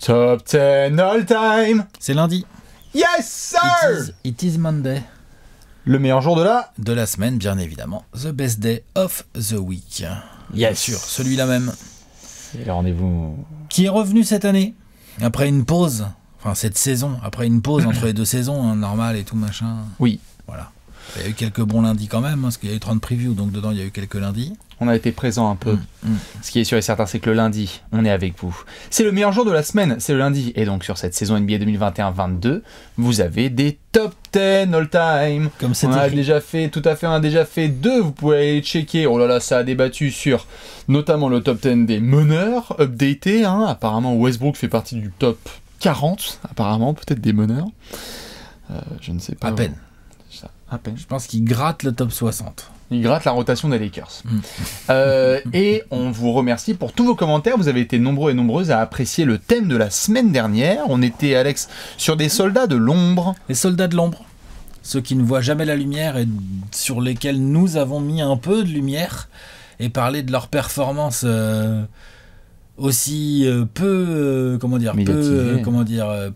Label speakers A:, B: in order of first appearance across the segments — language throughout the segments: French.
A: Top 10 all time.
B: C'est lundi.
A: Yes, sir.
B: It is Monday.
A: Le meilleur jour de
B: la semaine, bien évidemment. The best day of the week.
A: Yes.
B: Bien sûr, celui-là même.
A: Et le rendez-vous...
B: Qui est revenu cette année, après une pause. Enfin, cette saison, après une pause entre les deux saisons, hein, normal et tout machin.
A: Oui.
B: Voilà. Il y a eu quelques bons lundis quand même, hein, parce qu'il y a eu 30 previews, donc dedans il y a eu quelques lundis.
A: On a été présent un peu. Ce qui est sûr et certain, c'est que le lundi, on est avec vous. C'est le meilleur jour de la semaine, c'est le lundi. Et donc sur cette saison NBA 2021-22, vous avez des top 10 all-time.
B: Comme c'est
A: on a déjà fait, tout à fait, on a déjà fait 2. Vous pouvez aller checker. Oh là là, ça a débattu sur notamment le top 10 des meneurs, updaté. Hein. Apparemment, Westbrook fait partie du top 40, apparemment, peut-être des meneurs. Je ne sais pas.
B: À peine.
A: À peine.
B: Je pense qu'il gratte le top 60.
A: Il gratte la rotation des Lakers. Et on vous remercie pour tous vos commentaires. Vous avez été nombreux et nombreuses à apprécier le thème de la semaine dernière. On était, Alex, sur des soldats de l'ombre.
B: Les soldats de l'ombre. Ceux qui ne voient jamais la lumière et sur lesquels nous avons mis un peu de lumière et parlé de leur performance aussi peu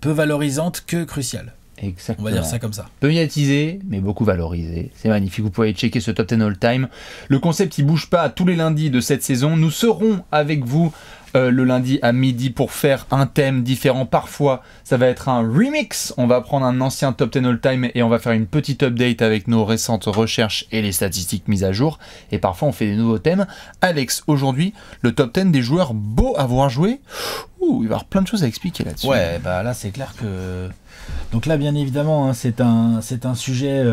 B: valorisante que cruciale.
A: Exactement.
B: On va dire ça comme ça.
A: Peu médiatisé, mais beaucoup valorisé. C'est magnifique. Vous pouvez checker ce top 10 all time. Le concept, il bouge pas tous les lundis de cette saison. Nous serons avec vous le lundi à midi pour faire un thème différent. Parfois, ça va être un remix. On va prendre un ancien top 10 all time et on va faire une petite update avec nos récentes recherches et les statistiques mises à jour. Et parfois, on fait des nouveaux thèmes. Alex, aujourd'hui, le top 10 des joueurs beaux à voir jouer. Il va y avoir plein de choses à expliquer là-dessus.
B: Ouais, bah là, c'est clair que... Donc là, bien évidemment, hein, c'est un sujet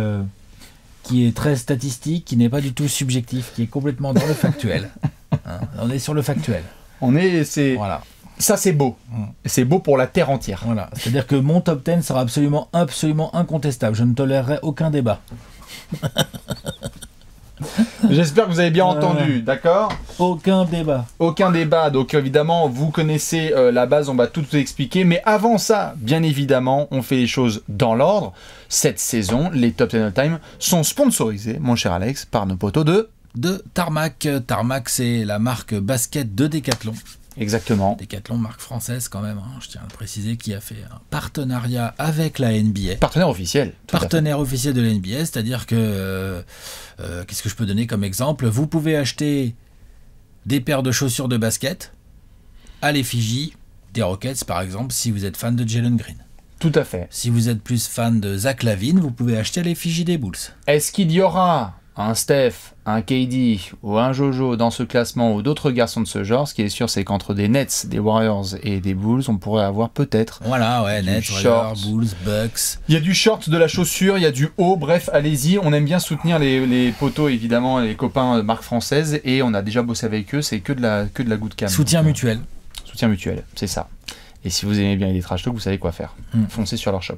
B: qui est très statistique, qui n'est pas du tout subjectif, qui est complètement dans le factuel. Hein, on est sur le factuel.
A: Voilà. Ça, c'est beau. C'est beau pour la terre entière.
B: Voilà. C'est-à-dire que mon top 10 sera absolument incontestable. Je ne tolérerai aucun débat.
A: J'espère que vous avez bien entendu, d'accord ?
B: Aucun débat.
A: Aucun débat, donc évidemment, vous connaissez la base, on va tout expliquer. Mais avant ça, bien évidemment, on fait les choses dans l'ordre. Cette saison, les Top 10 All Time sont sponsorisés, mon cher Alex, par nos potos
B: de Tarmac. Tarmac, c'est la marque basket de Decathlon.
A: Exactement.
B: Decathlon, marque française quand même, hein, je tiens à le préciser, qui a fait un partenariat avec la NBA.
A: Partenaire officiel.
B: Partenaire officiel de la NBA, c'est-à-dire que... qu'est-ce que je peux donner comme exemple ? Vous pouvez acheter des paires de chaussures de basket à l'effigie des Rockets, par exemple, si vous êtes fan de Jalen Green.
A: Tout à fait.
B: Si vous êtes plus fan de Zach LaVine, vous pouvez acheter à l'effigie des Bulls.
A: Est-ce qu'il y aura un Steph, un KD ou un Jojo dans ce classement ou d'autres garçons de ce genre? Ce qui est sûr, c'est qu'entre des Nets, des Warriors et des Bulls, on pourrait avoir peut-être...
B: Voilà, ouais, Nets, Warriors, Bulls, Bucks...
A: Il y a du short, de la chaussure, il y a du haut, bref, allez-y. On aime bien soutenir les potos, évidemment, les copains de marque française, et on a déjà bossé avec eux, c'est que de la good cam.
B: Soutien mutuel.
A: Soutien mutuel, c'est ça. Et si vous aimez bien les trash talk, vous savez quoi faire. Foncez sur leur shop.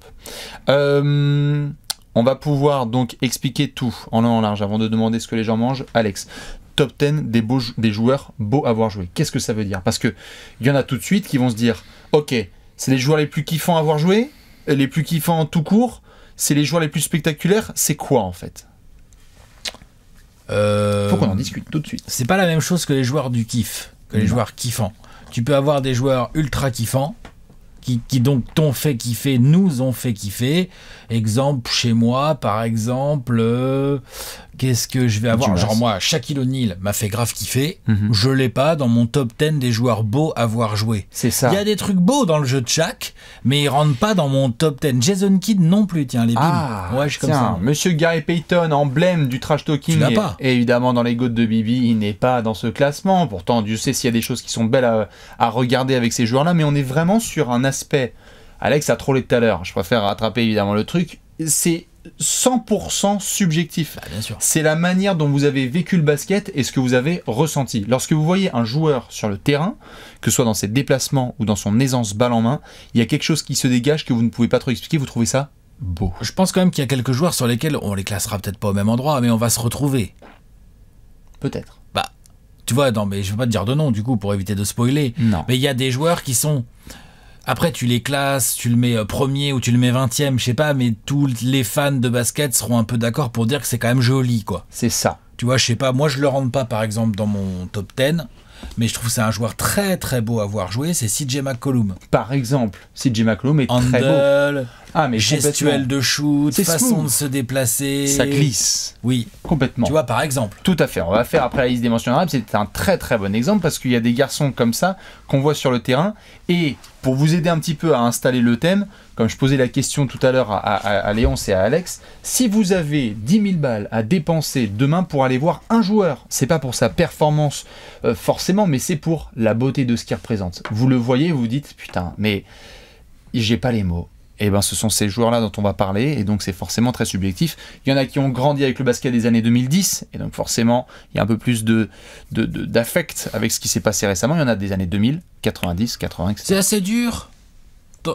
A: On va pouvoir donc expliquer tout en long en large avant de demander ce que les gens mangent. Alex, top 10 des joueurs beaux à voir jouer. Qu'est-ce que ça veut dire? Parce qu'il y en a tout de suite qui vont se dire ok, c'est les joueurs les plus kiffants à voir jouer, les plus kiffants tout court, c'est les joueurs les plus spectaculaires. C'est quoi en fait? Faut qu'on en discute tout de suite.
B: C'est pas la même chose que les joueurs du kiff, que les joueurs kiffants. Tu peux avoir des joueurs ultra kiffants qui donc t'ont fait kiffer, nous ont fait kiffer. Exemple, chez moi, par exemple, qu'est-ce que je vais avoir? Genre moi, Shaquille O'Neal m'a fait grave kiffer. Je l'ai pas dans mon top 10 des joueurs beaux à voir jouer.
A: C'est ça.
B: Il y a des trucs beaux dans le jeu de Shaq, mais ils rentrent pas dans mon top 10. Jason Kidd non plus, tiens, les bims. Ouais, je suis comme ça.
A: Monsieur Gary Payton, emblème du trash talking.
B: Tu l'as pas.
A: Et évidemment, dans les GOAT de Bibi, il n'est pas dans ce classement. Pourtant, Dieu sait s'il y a des choses qui sont belles à regarder avec ces joueurs-là, mais on est vraiment sur un aspect... Alex a trollé tout à l'heure, je préfère rattraper évidemment le truc, c'est 100% subjectif.
B: Bien sûr.
A: C'est la manière dont vous avez vécu le basket et ce que vous avez ressenti. Lorsque vous voyez un joueur sur le terrain, que ce soit dans ses déplacements ou dans son aisance balle en main, il y a quelque chose qui se dégage que vous ne pouvez pas trop expliquer, vous trouvez ça beau.
B: Je pense quand même qu'il y a quelques joueurs sur lesquels on les classera peut-être pas au même endroit, mais on va se retrouver.
A: Peut-être.
B: Bah, tu vois, non, mais je vais pas te dire de nom du coup pour éviter de spoiler.
A: Non.
B: Mais il y a des joueurs qui sont... Après, tu les classes, tu le mets premier ou tu le mets 20e, je sais pas, mais tous les fans de basket seront un peu d'accord pour dire que c'est quand même joli, quoi.
A: C'est ça.
B: Tu vois, je sais pas, moi je le rentre pas, par exemple, dans mon top 10, mais je trouve que c'est un joueur très très beau à voir jouer, c'est CJ McCollum.
A: Par exemple, CJ McCollum est très beau.
B: Handle,
A: Mais
B: gestuelle
A: complètement.
B: de shoot,
A: C'est
B: façon
A: smooth.
B: de se déplacer.
A: Ça glisse.
B: Oui,
A: Complètement.
B: tu vois, par exemple.
A: Tout à fait. On va faire après la liste des mentions honorables. C'est un très très bon exemple parce qu'il y a des garçons comme ça qu'on voit sur le terrain. Et pour vous aider un petit peu à installer le thème, comme je posais la question tout à l'heure à Léonce et à Alex, si vous avez 10 000 balles à dépenser demain pour aller voir un joueur, c'est pas pour sa performance forcément, mais c'est pour la beauté de ce qu'il représente. Vous le voyez, vous vous dites, putain, mais j'ai pas les mots. Et ben ce sont ces joueurs-là dont on va parler, et donc c'est forcément très subjectif. Il y en a qui ont grandi avec le basket des années 2010, et donc forcément il y a un peu plus d'affect avec ce qui s'est passé récemment. Il y en a des années 2000, 90, 80, etc.
B: C'est assez dur.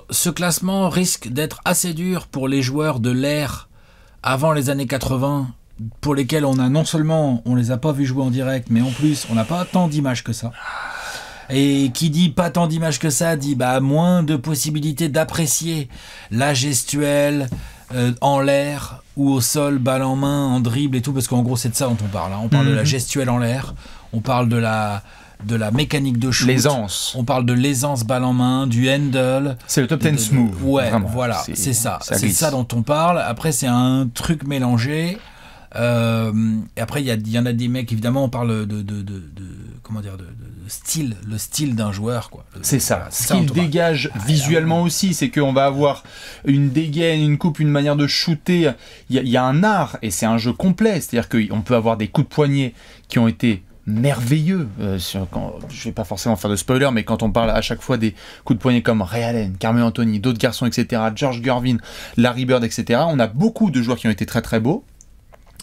B: Ce classement risque d'être assez dur pour les joueurs de l'ère avant les années 80, pour lesquels on a non seulement on les a pas vus jouer en direct, mais en plus on n'a pas tant d'images que ça. Et qui dit pas tant d'images que ça dit moins de possibilités d'apprécier la gestuelle en l'air ou au sol, balle en main, en dribble et tout, parce qu'en gros c'est de ça dont on parle. On parle de la gestuelle en l'air, on parle de la mécanique de shoot,
A: L'aisance.
B: on parle de l'aisance balle en main, du handle.
A: C'est le top 10 smooth.
B: Ouais,
A: vraiment.
B: voilà, c'est ça. C'est
A: glisse.
B: ça dont on parle. Après, c'est un truc mélangé. Et après, il y en a des mecs, évidemment, on parle comment dire, de style, le style d'un joueur, quoi.
A: C'est ça.
B: Voilà,
A: Ce
B: dont
A: qu'il
B: on parle.
A: dégage visuellement aussi, c'est qu'on va avoir une dégaine, une coupe, une manière de shooter. Il y a un art et c'est un jeu complet. C'est-à-dire qu'on peut avoir des coups de poignet qui ont été merveilleux. Je vais pas forcément faire de spoiler, mais quand on parle à chaque fois des coups de poignet comme Ray Allen, Carmelo Anthony, d'autres garçons, etc., George Gervin, Larry Bird, etc., on a beaucoup de joueurs qui ont été très très beaux.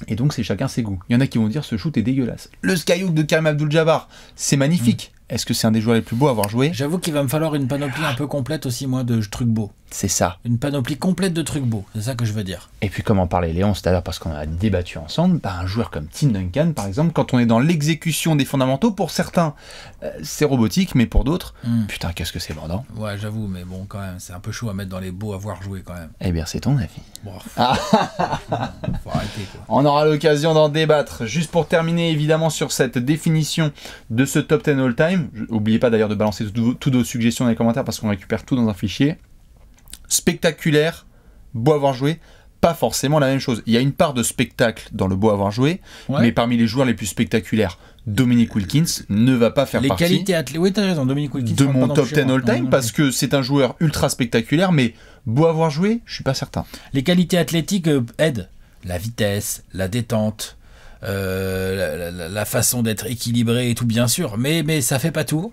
A: Et donc c'est chacun ses goûts. Il y en a qui vont dire ce shoot est dégueulasse. Le Skyhook de Kareem Abdul-Jabbar, c'est magnifique. Est-ce que c'est un des joueurs les plus beaux à avoir joué ?
B: J'avoue qu'il va me falloir une panoplie un peu complète aussi, moi, de trucs beaux.
A: C'est ça.
B: Une panoplie complète de trucs beaux, c'est ça que je veux dire.
A: Et puis comme en parlait Léon tout à l'heure, parce qu'on a débattu ensemble, un joueur comme Tim Duncan, par exemple, quand on est dans l'exécution des fondamentaux, pour certains, c'est robotique, mais pour d'autres, putain, qu'est-ce que c'est bandant.
B: Ouais, j'avoue, mais bon, quand même, c'est un peu chaud à mettre dans les beaux à voir jouer, quand même.
A: Eh bien, c'est ton avis.
B: Bon, faut arrêter, quoi.
A: On aura l'occasion d'en débattre. Juste pour terminer, évidemment, sur cette définition de ce top 10 all-time, n'oubliez pas d'ailleurs de balancer toutes vos suggestions dans les commentaires, parce qu'on récupère tout dans un fichier. Spectaculaire, beau à avoir joué, pas forcément la même chose. Il y a une part de spectacle dans le beau à avoir joué,
B: Ouais.
A: mais parmi les joueurs les plus spectaculaires, Dominique Wilkins ne va pas faire
B: Les
A: partie
B: qualités athlétiques. Oui, t'as raison, Dominique Wilkins.
A: de
B: rentre
A: mon
B: pas
A: top
B: dans le
A: 10
B: schéma.
A: all-time,
B: Non,
A: parce que c'est un joueur ultra spectaculaire, mais beau à avoir joué, je suis pas certain.
B: Les qualités athlétiques aident. La vitesse, la détente, la façon d'être équilibré et tout, bien sûr, mais ça fait pas tout.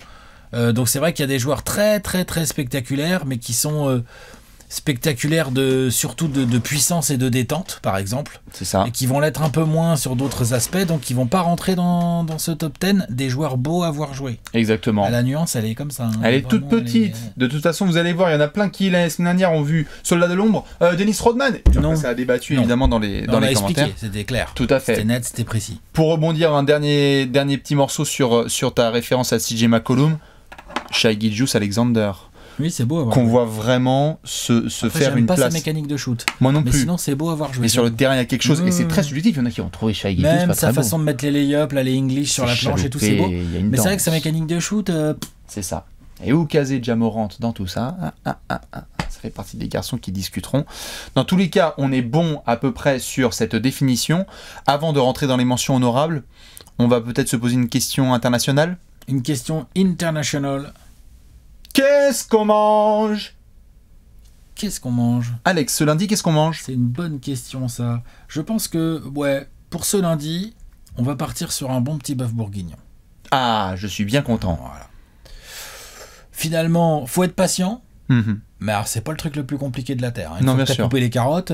B: Donc c'est vrai qu'il y a des joueurs très très très spectaculaires, mais qui sont spectaculaires surtout de puissance et de détente, par exemple,
A: C'est ça.
B: et qui vont l'être un peu moins sur d'autres aspects, donc qui vont pas rentrer dans ce top 10 des joueurs beaux à voir jouer.
A: Exactement.
B: La nuance, elle est comme ça. Hein.
A: Elle est toute
B: Vraiment,
A: petite. De toute façon, vous allez voir, il y en a plein qui, la semaine dernière, ont vu Soldat de l'ombre, Dennis Rodman. Et puis
B: Non.
A: après, ça a débattu,
B: Non.
A: évidemment, dans les
B: On l'a
A: commentaires.
B: expliqué, c'était clair.
A: Tout à fait.
B: C'était net, c'était précis.
A: Pour rebondir, un dernier petit morceau sur ta référence à CJ McCollum, Shai Gilgeous-Alexander,
B: Oui, c'est beau à voir.
A: qu'on voit vraiment se
B: Après,
A: faire
B: j'aime
A: une
B: pas sa
A: place.
B: mécanique de shoot.
A: Moi non
B: Mais
A: plus.
B: sinon, c'est beau à voir jouer.
A: Mais sur le terrain, il y a quelque chose, et c'est très subjectif. Il y en a qui ont trouvé Shai Gilgeous
B: Même
A: pas
B: sa
A: très beau.
B: façon de mettre les lay-ups, là, les English sur la planche et tout, c'est beau.
A: chaloupé, il y a une
B: Mais c'est vrai que
A: danse.
B: sa mécanique de shoot,
A: C'est ça. Et Oukazé Jamorant dans tout ça, ça fait partie des garçons qui discuteront. Dans tous les cas, on est bon à peu près sur cette définition. Avant de rentrer dans les mentions honorables, on va peut-être se poser une question internationale.
B: une question internationale.
A: Qu'est-ce qu'on mange ?
B: Qu'est-ce qu'on mange?
A: Alex, ce lundi, qu'est-ce qu'on mange ?
B: C'est une bonne question, ça. Je pense que, ouais, pour ce lundi, on va partir sur un bon petit bœuf bourguignon.
A: Ah, je suis bien content.
B: Voilà. Finalement, faut être patient,
A: Mhm.
B: mais alors c'est pas le truc le plus compliqué de la terre. Hein. Une
A: Non,
B: fois
A: bien
B: que t'as
A: sûr.
B: coupé les carottes,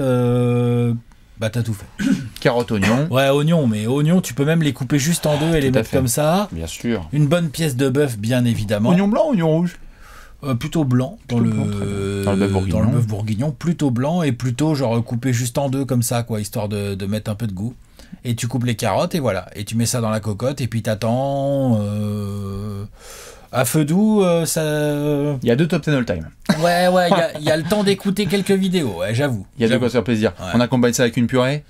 B: bah t'as tout fait.
A: Carottes, oignons.
B: Ouais, oignons, mais oignons, tu peux même les couper juste en deux et les
A: Tout à
B: mettre
A: fait.
B: comme ça.
A: Bien sûr.
B: Une bonne pièce de bœuf, bien évidemment.
A: Oignon blanc, oignon rouge.
B: Plutôt blanc dans
A: Plutôt
B: le
A: blanc, très bien. Dans le bœuf bourguignon.
B: dans le bœuf bourguignon, plutôt blanc et plutôt genre coupé juste en deux comme ça, quoi, histoire de mettre un peu de goût. Et tu coupes les carottes et voilà, et tu mets ça dans la cocotte et puis t'attends à feu doux, ça.
A: Il y a 2 top 10 all time.
B: Ouais, il y a le temps d'écouter quelques vidéos, ouais, j'avoue.
A: Il y a de
B: J'avoue.
A: quoi se faire plaisir.
B: Ouais.
A: On accompagne ça avec une purée.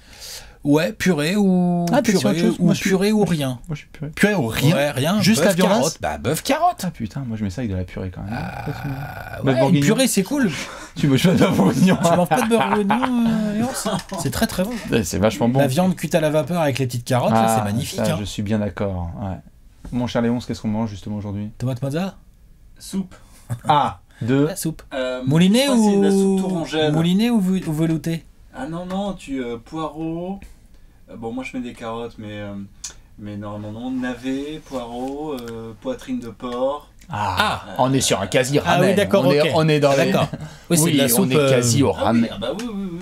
B: Ouais, purée ou
A: t'es sur autre chose. Moi,
B: purée ou rien.
A: Moi, je suis purée. Purée ou rien.
B: Ouais, rien.
A: Juste la
B: bœuf
A: viande.
B: carotte. Bah, bœuf carotte.
A: Ah putain, moi je mets ça avec de la purée quand même.
B: Ouais,
A: bourguignon.
B: une purée, c'est cool.
A: Tu me choisis un bourguignon.
B: Tu manges pas de beurre bourguignon, c'est très très bon.
A: C'est vachement bon.
B: La viande cuite à la vapeur avec les petites carottes, là, c'est magnifique.
A: Ça,
B: hein.
A: je suis bien d'accord. Ouais. Mon cher Léonce, qu'est-ce qu'on mange justement aujourd'hui?
B: Tomate mozza.
C: Soupe.
A: Ah, de
B: La soupe.
C: Moulinet
B: Moulinet
C: ou la soupe
B: ou
C: tourangelle.
B: moulinet ou velouté?
C: Ah non, poireaux. Bon, moi je mets des carottes, mais non. Navet, poireaux, poitrine de porc.
A: On est sur un quasi ramen.
B: Ah oui, d'accord,
A: on est dans les...
B: D'accord. Oui, c'est de la soupe.
A: on est quasi au ramen.
C: Ah bah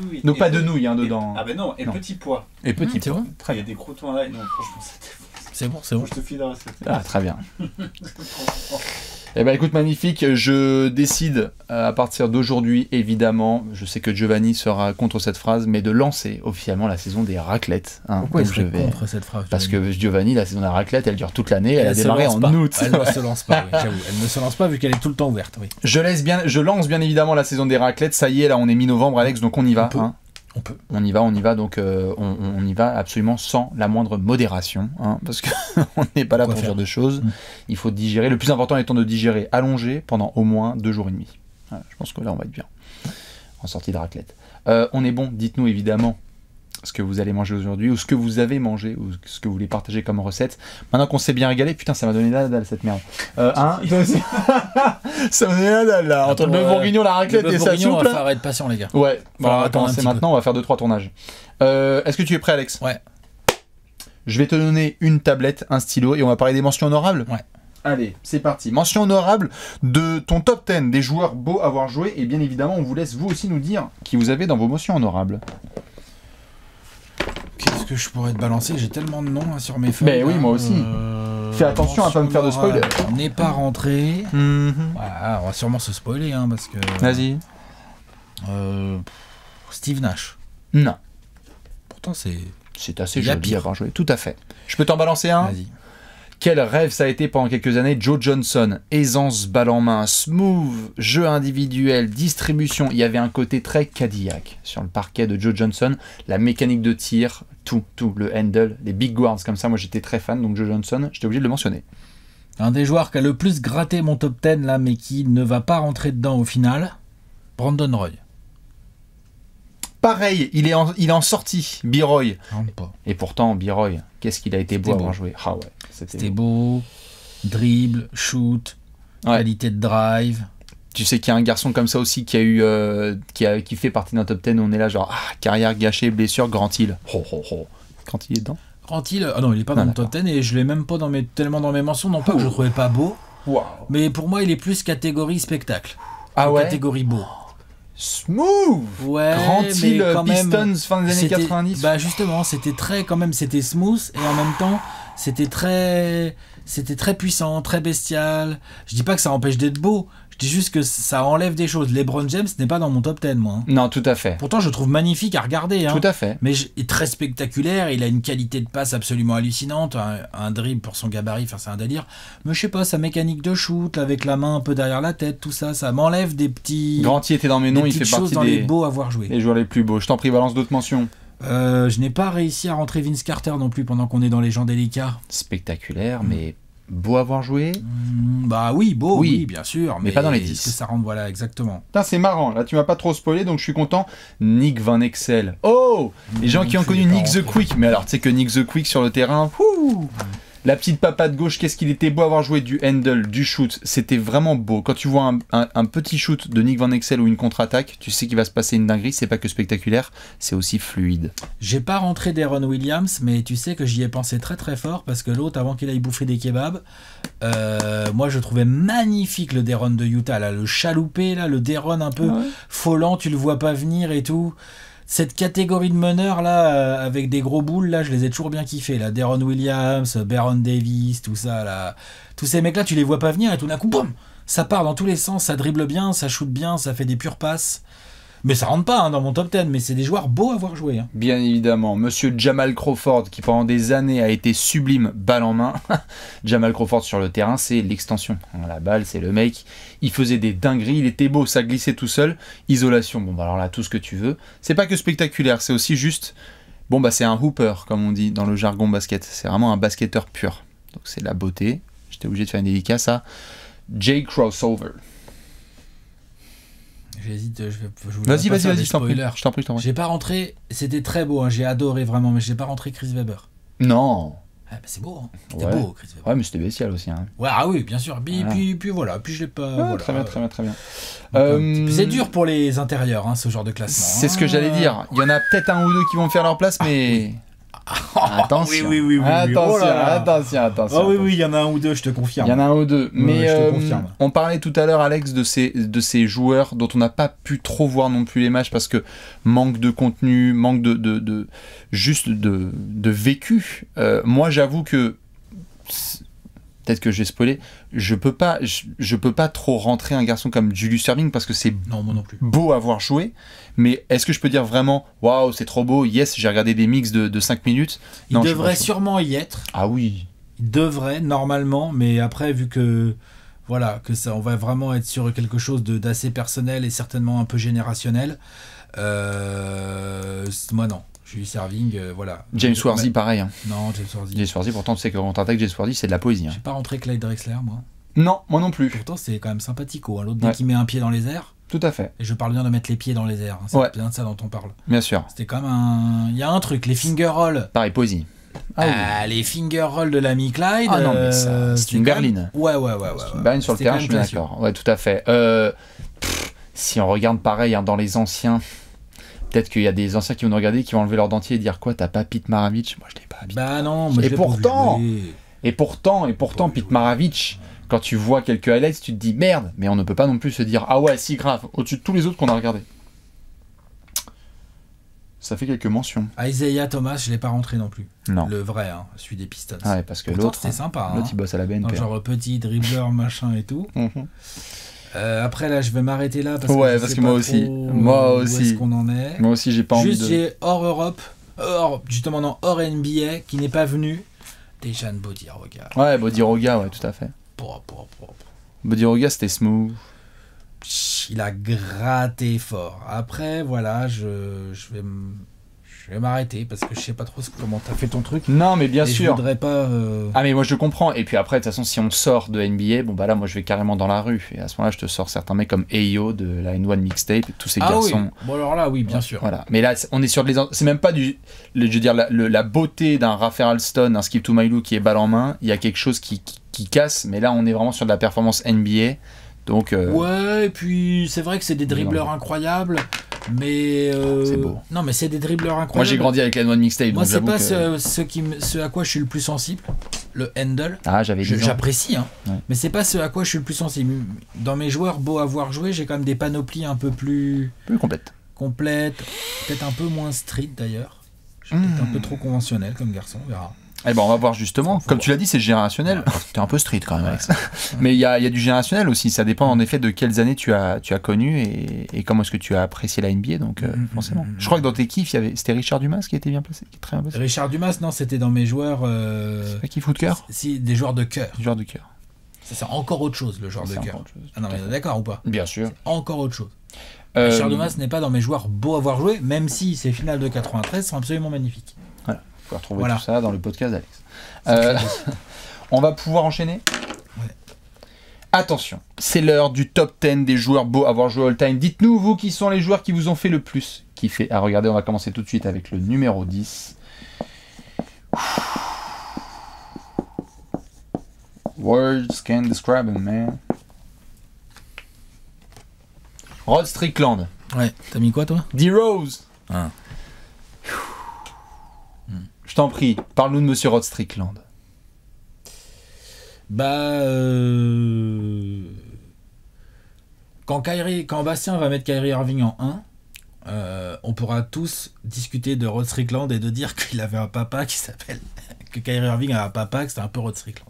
C: oui.
A: Donc
C: Et
A: pas de nouilles dedans.
C: Ah bah non, et
A: Non.
C: petits pois.
A: Et petit
B: c'est
A: pois.
B: bon.
C: Il y a des croutons là, non, franchement,
B: C'est bon.
C: je te file la recette.
A: Ah, très bien. Eh ben écoute, magnifique. Je décide à partir d'aujourd'hui, évidemment, je sais que Giovanni sera contre cette phrase, mais de lancer officiellement la saison des raclettes. Hein.
B: Pourquoi il
A: Donc,
B: serait contre cette phrase?
A: Parce que Giovanni, la saison des raclettes, elle dure toute l'année. Elle a
B: se
A: démarré
B: lance
A: en
B: pas.
A: août.
B: Elle ne se lance pas, oui, j'avoue. Elle ne se lance pas vu qu'elle est tout le temps ouverte. Oui.
A: Je lance bien évidemment la saison des raclettes. Ça y est, là, on est mi-novembre, Alex, donc on y va.
B: On peut.
A: On y va, donc on y va absolument sans la moindre modération, hein, parce qu'on n'est pas là pour faire de choses. Il faut digérer. Le plus important étant de digérer allongé pendant au moins 2 jours et demi. Voilà, je pense que là, on va être bien en sortie de raclette. On est bon, dites-nous évidemment ce que vous allez manger aujourd'hui, ou ce que vous avez mangé, ou ce que vous voulez partager comme recette. Maintenant qu'on s'est bien régalé, putain, ça m'a donné la dalle cette merde. Toi aussi. Ça m'a donné la dalle là, entre le bœuf bourguignon, la raclette et sa soupe.
B: On va faire être patient, les gars.
A: Ouais, on va
B: attendre un
A: commencer
B: petit
A: maintenant, on va faire 2-3 tournages. Est-ce que tu es prêt, Alex?
B: Ouais.
A: Je vais te donner une tablette, un stylo, et on va parler des mentions honorables.
B: Ouais.
A: Allez, c'est parti. Mention honorable de ton top 10 des joueurs beaux à avoir joué, et bien évidemment, on vous laisse vous aussi nous dire qui vous avez dans vos mentions honorables.
B: Qu'est-ce que je pourrais te balancer? J'ai tellement de noms hein, sur mes feuilles.
A: Ben oui, moi aussi. Fais attention à pas me faire de spoiler.
B: On n'est pas rentré.
A: Mhm.
B: On va sûrement se spoiler, hein, parce que...
A: Vas-y.
B: Steve Nash.
A: Non.
B: Pourtant, c'est...
A: C'est assez
B: Il y a
A: joli
B: pire.
A: à avoir joué. Tout à fait. Je peux t'en balancer un?
B: Vas-y.
A: Quel rêve ça a été pendant quelques années. Joe Johnson, aisance, balle en main, smooth, jeu individuel, distribution. Il y avait un côté très Cadillac sur le parquet de Joe Johnson. La mécanique de tir, tout, le handle, les big guards comme ça. Moi j'étais très fan, donc Joe Johnson, j'étais obligé de le mentionner.
B: Un des joueurs qui a le plus gratté mon top 10 là, mais qui ne va pas rentrer dedans au final, Brandon Roy.
A: Pareil, il est en sortie, B-Roy.
B: Rentre pas.
A: Et pourtant, B-Roy, qu'est-ce qu'il a été beau à
B: beau.
A: avoir joué. Ah ouais,
B: C'était beau. Dribble, shoot,
A: Ouais.
B: qualité de drive.
A: Tu sais qu'il y a un garçon comme ça aussi qui a eu, qui fait partie d'un top 10 où on est là genre, carrière gâchée, blessure, Grant Hill. Quand il est dedans.
B: Grant Hill, non, il est pas dans mon top 10 et je l'ai même pas tellement dans mes mentions, non pas que je le trouvais pas beau, mais pour moi il est plus catégorie spectacle.
A: Ah
B: que
A: ouais.
B: Catégorie beau.
A: Smooth.
B: Ouais,
A: Grant
B: mais
A: Hill,
B: quand même,
A: Pistons, fin des années
B: c'était-
A: 90.
B: Bah justement, c'était très quand même, c'était smooth et en même temps, c'était très puissant, très bestial. Je dis pas que ça empêche d'être beau, je dis juste que ça enlève des choses. LeBron James n'est pas dans mon top 10 moi. Hein.
A: Non, tout à fait.
B: Pourtant, je le trouve magnifique à regarder. Hein.
A: Tout à fait.
B: Mais il est très spectaculaire, il a une qualité de passe absolument hallucinante, un dribble pour son gabarit, enfin, c'est un délire. Mais je sais pas, sa mécanique de shoot, là, avec la main un peu derrière la tête, tout ça, ça m'enlève des petits.
A: Grant Hill était dans mes
B: des
A: noms, il
B: petites
A: fait
B: choses
A: partie
B: dans les
A: des
B: beaux à voir jouer.
A: joueurs les plus beaux. Je t'en prie, balance d'autres mentions.
B: Je n'ai pas réussi à rentrer Vince Carter non plus pendant qu'on est dans les gens délicats.
A: Spectaculaire, mais beau à avoir joué.
B: Bah oui, beau,
A: Oui,
B: oui, bien sûr.
A: mais pas dans les 10.
B: est-ce que ça rentre, voilà, exactement.
A: Putain, c'est marrant. Là, tu m'as pas trop spoilé, donc je suis content. Nick Van Exel. Oh, les gens qui ont connu Nick the Quick. Mais alors, tu sais que Nick the Quick sur le terrain, la petite papade gauche, qu'est-ce qu'il était beau à avoir joué, du handle, du shoot. C'était vraiment beau. Quand tu vois un petit shoot de Nick Van Exel ou une contre-attaque, tu sais qu'il va se passer une dinguerie. C'est pas que spectaculaire, c'est aussi fluide.
B: J'ai pas rentré Deron Williams, mais tu sais que j'y ai pensé très très fort parce que l'autre, avant qu'il aille bouffer des kebabs, moi je trouvais magnifique le Deron de Utah, là, le chaloupé, là, le Deron un peu follant, tu le vois pas venir et tout. Cette catégorie de meneurs là, avec des gros boules, là, je les ai toujours bien kiffés. Là, Deron Williams, Baron Davis, tout ça, là. Tous ces mecs-là, tu les vois pas venir et tout d'un coup, boum, ça part dans tous les sens, ça dribble bien, ça shoot bien, ça fait des pures passes. Mais ça rentre pas hein, dans mon top 10, mais c'est des joueurs beaux à voir jouer. Hein.
A: Bien évidemment, monsieur Jamal Crawford, qui pendant des années a été sublime, balle en main. Jamal Crawford sur le terrain, c'est l'extension. La balle, c'est le mec. Il faisait des dingueries, il était beau, ça glissait tout seul. Isolation, bon, bah alors là, tout ce que tu veux. C'est pas que spectaculaire, c'est aussi juste Bon, bah c'est un hooper, comme on dit dans le jargon basket. C'est vraiment un basketteur pur. Donc c'est de la beauté. J'étais obligé de faire une dédicace à Jay Crossover.
B: J'hésite,
A: Vas-y, je t'en prie.
B: J'ai pas rentré, c'était très beau, hein, j'ai adoré vraiment, mais j'ai pas rentré Chris Webber.
A: Non.
B: Ah, bah c'est beau, hein. C'était beau, Chris Webber.
A: Ouais, mais c'était bestial aussi. Hein.
B: Ouais, ah oui, bien sûr. Puis voilà, puis je l'ai pas.
A: Ah,
B: voilà.
A: Très bien.
B: C'est dur pour les intérieurs, hein, ce genre de classement.
A: C'est ce que j'allais dire. Il y en a peut-être un ou deux qui vont faire leur place, mais. Attention.
B: Oui.
A: Attention.
B: Ah oui, il y en a un ou deux, je te confirme.
A: Il y en a un ou deux. Mais
B: je te confirme.
A: On parlait tout à l'heure, Alex, de ces joueurs dont on n'a pas pu trop voir non plus les matchs parce que manque de contenu, manque de vécu. Moi, j'avoue que peut-être que j'ai spoilé. Je peux pas trop rentrer un garçon comme Julius Erving parce que c'est
B: moi non plus.
A: Beau à voir jouer. Mais est-ce que je peux dire vraiment waouh, c'est trop beau, yes, j'ai regardé des mix de 5 minutes.
B: Il devrait sûrement y être.
A: Ah oui.
B: Il devrait normalement, mais après vu que voilà, que ça on va vraiment être sur quelque chose d'assez personnel et certainement un peu générationnel. Moi non. Julius Erving, voilà.
A: James Worthy, pareil. Hein.
B: Non, James Worthy.
A: James Worthy, pourtant tu sais que quand t'attaques James Worthy, c'est de la poésie. Hein.
B: J'ai pas rentré Clyde Drexler, moi.
A: Non, moi non plus.
B: Pourtant, c'est quand même sympathico. Hein. L'autre, dès qu'il met un pied dans les airs.
A: Tout à fait.
B: Et je parle bien de mettre les pieds dans les airs. Hein. C'est bien de ça dont on parle.
A: Bien sûr.
B: C'était quand même un. Il y a un truc, les finger rolls.
A: Pareil, poésie.
B: Les finger rolls de l'ami Clyde.
A: Ah non, mais ça, c'est une berline.
B: Ouais.
A: C'est une berline sur le terrain, je suis d'accord. Ouais, tout à fait. Si on regarde pareil hein, dans les anciens. Peut-être qu'il y a des anciens qui vont nous regarder, qui vont enlever leur dentier et dire quoi, t'as pas Pete Maravich? Moi je l'ai pas.
B: Bah non, moi je l'ai pas vu.
A: Et pourtant, Pete Maravich, quand tu vois quelques highlights, tu te dis merde, mais on ne peut pas non plus se dire ah ouais, si grave, au-dessus de tous les autres qu'on a regardés. Ça fait quelques mentions.
B: Isaiah Thomas, je l'ai pas rentré non plus.
A: Non.
B: Le vrai, hein, celui des Pistons.
A: Ah ouais, parce que
B: pourtant,
A: l'autre,
B: c'est sympa.
A: L'autre il bosse à la BNP.
B: Genre petit dribbleur, machin et tout. Après là je vais m'arrêter là parce que
A: moi aussi
B: où est-ce qu'on en est.
A: Moi aussi j'ai pas envie de...
B: j'ai hors Europe hors NBA qui n'est pas venu Dejan Bodiroga.
A: Ouais, Bodiroga, ouais, tout à fait. Bodiroga c'était smooth.
B: Il a gratté fort. Après voilà, je vais m'arrêter parce que je sais pas trop comment t'as fait ton truc.
A: Non mais bien sûr.
B: Je voudrais pas.
A: Ah mais moi je comprends. Et puis après de toute façon si on sort de NBA, bon bah là moi je vais carrément dans la rue. Et à ce moment-là je te sors certains mecs comme Ayo de la N1 mixtape, tous ces garçons.
B: Oui. Bon alors là oui bien sûr.
A: Voilà. Mais là on est sur c'est même pas je veux dire la beauté d'un Rafer Alston, un Skip to My Lou qui est balle en main. Il y a quelque chose qui casse. Mais là on est vraiment sur de la performance NBA. Donc.
B: Ouais et puis c'est vrai que c'est des dribbleurs incroyables. Mais
A: c'est beau.
B: Non mais c'est des dribbleurs incroyables.
A: Moi j'ai grandi avec la N1 mixtape.
B: Moi
A: donc
B: c'est pas ce à quoi je suis le plus sensible. Le handle.
A: Ah j'avais dit.
B: J'apprécie hein.
A: Ouais.
B: Mais c'est pas ce à quoi je suis le plus sensible. Dans mes joueurs beaux à voir jouer, j'ai quand même des panoplies un peu plus complètes, peut-être un peu moins street d'ailleurs. Je suis peut-être un peu trop conventionnel comme garçon, on verra.
A: Eh ben on va voir justement, comme tu l'as dit c'est générationnel, t'es un peu street quand même Alex. Mais il y a du générationnel aussi, ça dépend en effet de quelles années tu as connu et comment est-ce que tu as apprécié la NBA, donc forcément. Je crois que dans tes kiffs, c'était Richard Dumas qui était bien placé, qui est très bien placé.
B: Richard Dumas, non c'était dans mes joueurs...
A: C'est pas kiff ou de cœur?
B: Si, des joueurs de cœur.
A: Des joueurs de cœur.
B: C'est encore autre chose le joueur de cœur. Ah non mais d'accord ou pas?
A: Bien sûr.
B: Encore autre chose. Richard Dumas n'est pas dans mes joueurs beaux à voir jouer, même si ces finales de 93 sont absolument magnifiques.
A: Voilà. Vous pouvez retrouver tout ça dans le podcast d'Alex. On va pouvoir enchaîner.
B: Ouais.
A: Attention, c'est l'heure du top 10 des joueurs beaux à avoir joué all time. Dites-nous, vous, qui sont les joueurs qui vous ont fait le plus kiffer. Ah, regardez, on va commencer tout de suite avec le numéro 10. Words can't describe him, man. Rod Strickland.
B: Ouais, t'as mis quoi, toi?
A: D-Rose. Je t'en prie, parle-nous de Monsieur Rod Strickland.
B: Quand Bastien va mettre Kyrie Irving en 1, on pourra tous discuter de Rod Strickland et de dire qu'il avait un papa qui s'appelle... que Kyrie Irving a un papa, que c'était un peu Rod Strickland.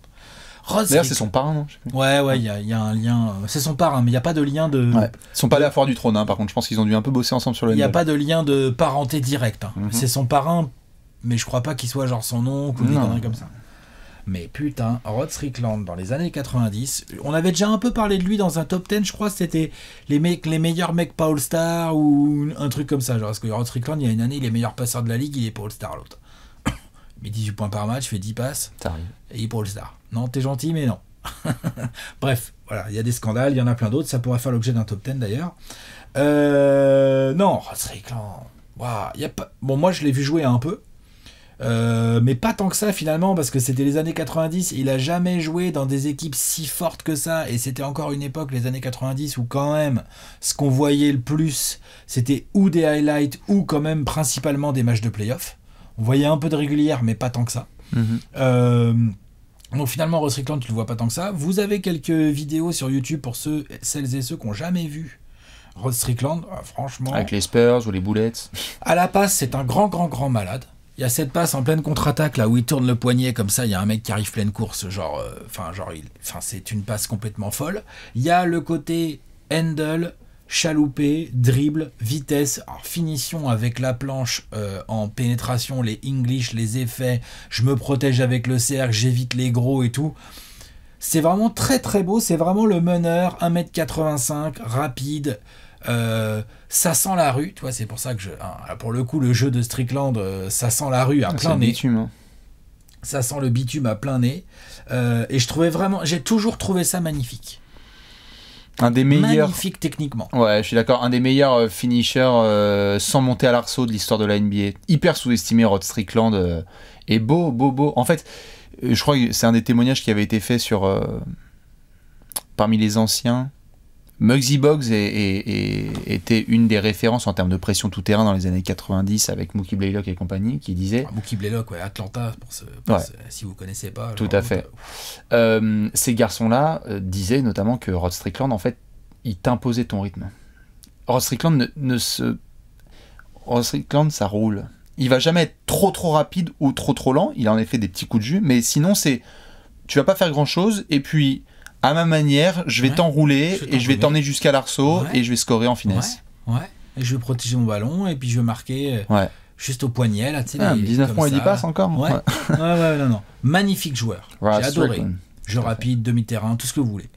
A: D'ailleurs, c'est son parrain, non?
B: Ouais, il y a un lien... C'est son parrain, mais il n'y a pas de lien de...
A: Ouais. Ils sont pas allés à Foire du Trône, hein, par contre. Je pense qu'ils ont dû un peu bosser ensemble sur le...
B: Il n'y a pas de lien de parenté direct. Hein.
A: Mm-hmm.
B: C'est son parrain, mais je crois pas qu'il soit genre son oncle ou des conneries comme ça. Mais putain, Rod Strickland dans les années 90, on avait déjà un peu parlé de lui dans un top 10, je crois que c'était les meilleurs mecs pas All-Star ou un truc comme ça. Genre, parce que Rod Strickland, il y a une année, il est meilleur passeur de la ligue, il est pas All-Star l'autre. Il met 18 points par match, fait 10 passes, et il est pas All-Star. Non, t'es gentil, mais non. Bref, voilà, il y a des scandales, il y en a plein d'autres, ça pourrait faire l'objet d'un top 10 d'ailleurs. Non, Rod Strickland, wow, y a pas... Bon, moi je l'ai vu jouer un peu. Mais pas tant que ça finalement, parce que c'était les années 90 et il a jamais joué dans des équipes si fortes que ça, et c'était encore une époque, les années 90, où quand même ce qu'on voyait le plus c'était ou des highlights ou quand même principalement des matchs de play-off. On voyait un peu de régulière mais pas tant que ça. Donc finalement Rod Strickland tu le vois pas tant que ça. Vous avez quelques vidéos sur YouTube pour celles et ceux qui n'ont jamais vu Rod Strickland, franchement
A: avec les Spurs ou les Bullets.
B: À la passe c'est un grand malade. Il y a cette passe en pleine contre-attaque là où il tourne le poignet comme ça, il y a un mec qui arrive pleine course, c'est une passe complètement folle. Il y a le côté handle, chaloupé, dribble, vitesse, alors, finition avec la planche en pénétration, les English, les effets, je me protège avec le cercle, j'évite les gros et tout. C'est vraiment très très beau, c'est vraiment le meneur, 1m85, rapide. Ça sent la rue, tu vois, c'est pour ça que pour le coup le jeu de Strickland ça sent la rue à plein nez. Bitume, hein. Ça sent le bitume à plein nez et j'ai toujours trouvé ça magnifique.
A: Un des meilleurs,
B: magnifique techniquement.
A: Ouais, je suis d'accord, un des meilleurs finishers sans monter à l'arceau de l'histoire de la NBA. Hyper sous-estimé Rod Strickland et beau. En fait, je crois que c'est un des témoignages qui avait été fait sur parmi les anciens. Muggsy Bogues était une des références en termes de pression tout-terrain dans les années 90 avec Mookie Blaylock et compagnie, qui disait...
B: Mookie Blaylock, ouais, Atlanta, si vous ne connaissez pas.
A: Tout à fait. Ces garçons-là disaient notamment que Rod Strickland, en fait, il t'imposait ton rythme. Rod Strickland, Rod Strickland, ça roule. Il va jamais être trop rapide ou trop lent. Il a en effet des petits coups de jus, mais sinon, tu vas pas faire grand-chose, et puis... À ma manière, je vais t'enrouler et je vais t'emmener jusqu'à l'arceau et je vais scorer en finesse.
B: Ouais. Et je vais protéger mon ballon et puis je vais marquer juste au poignet. Là,
A: 19 points et 10 passes encore.
B: Ouais, non. Magnifique joueur. J'ai adoré. Jeu rapide, demi-terrain, tout ce que vous voulez.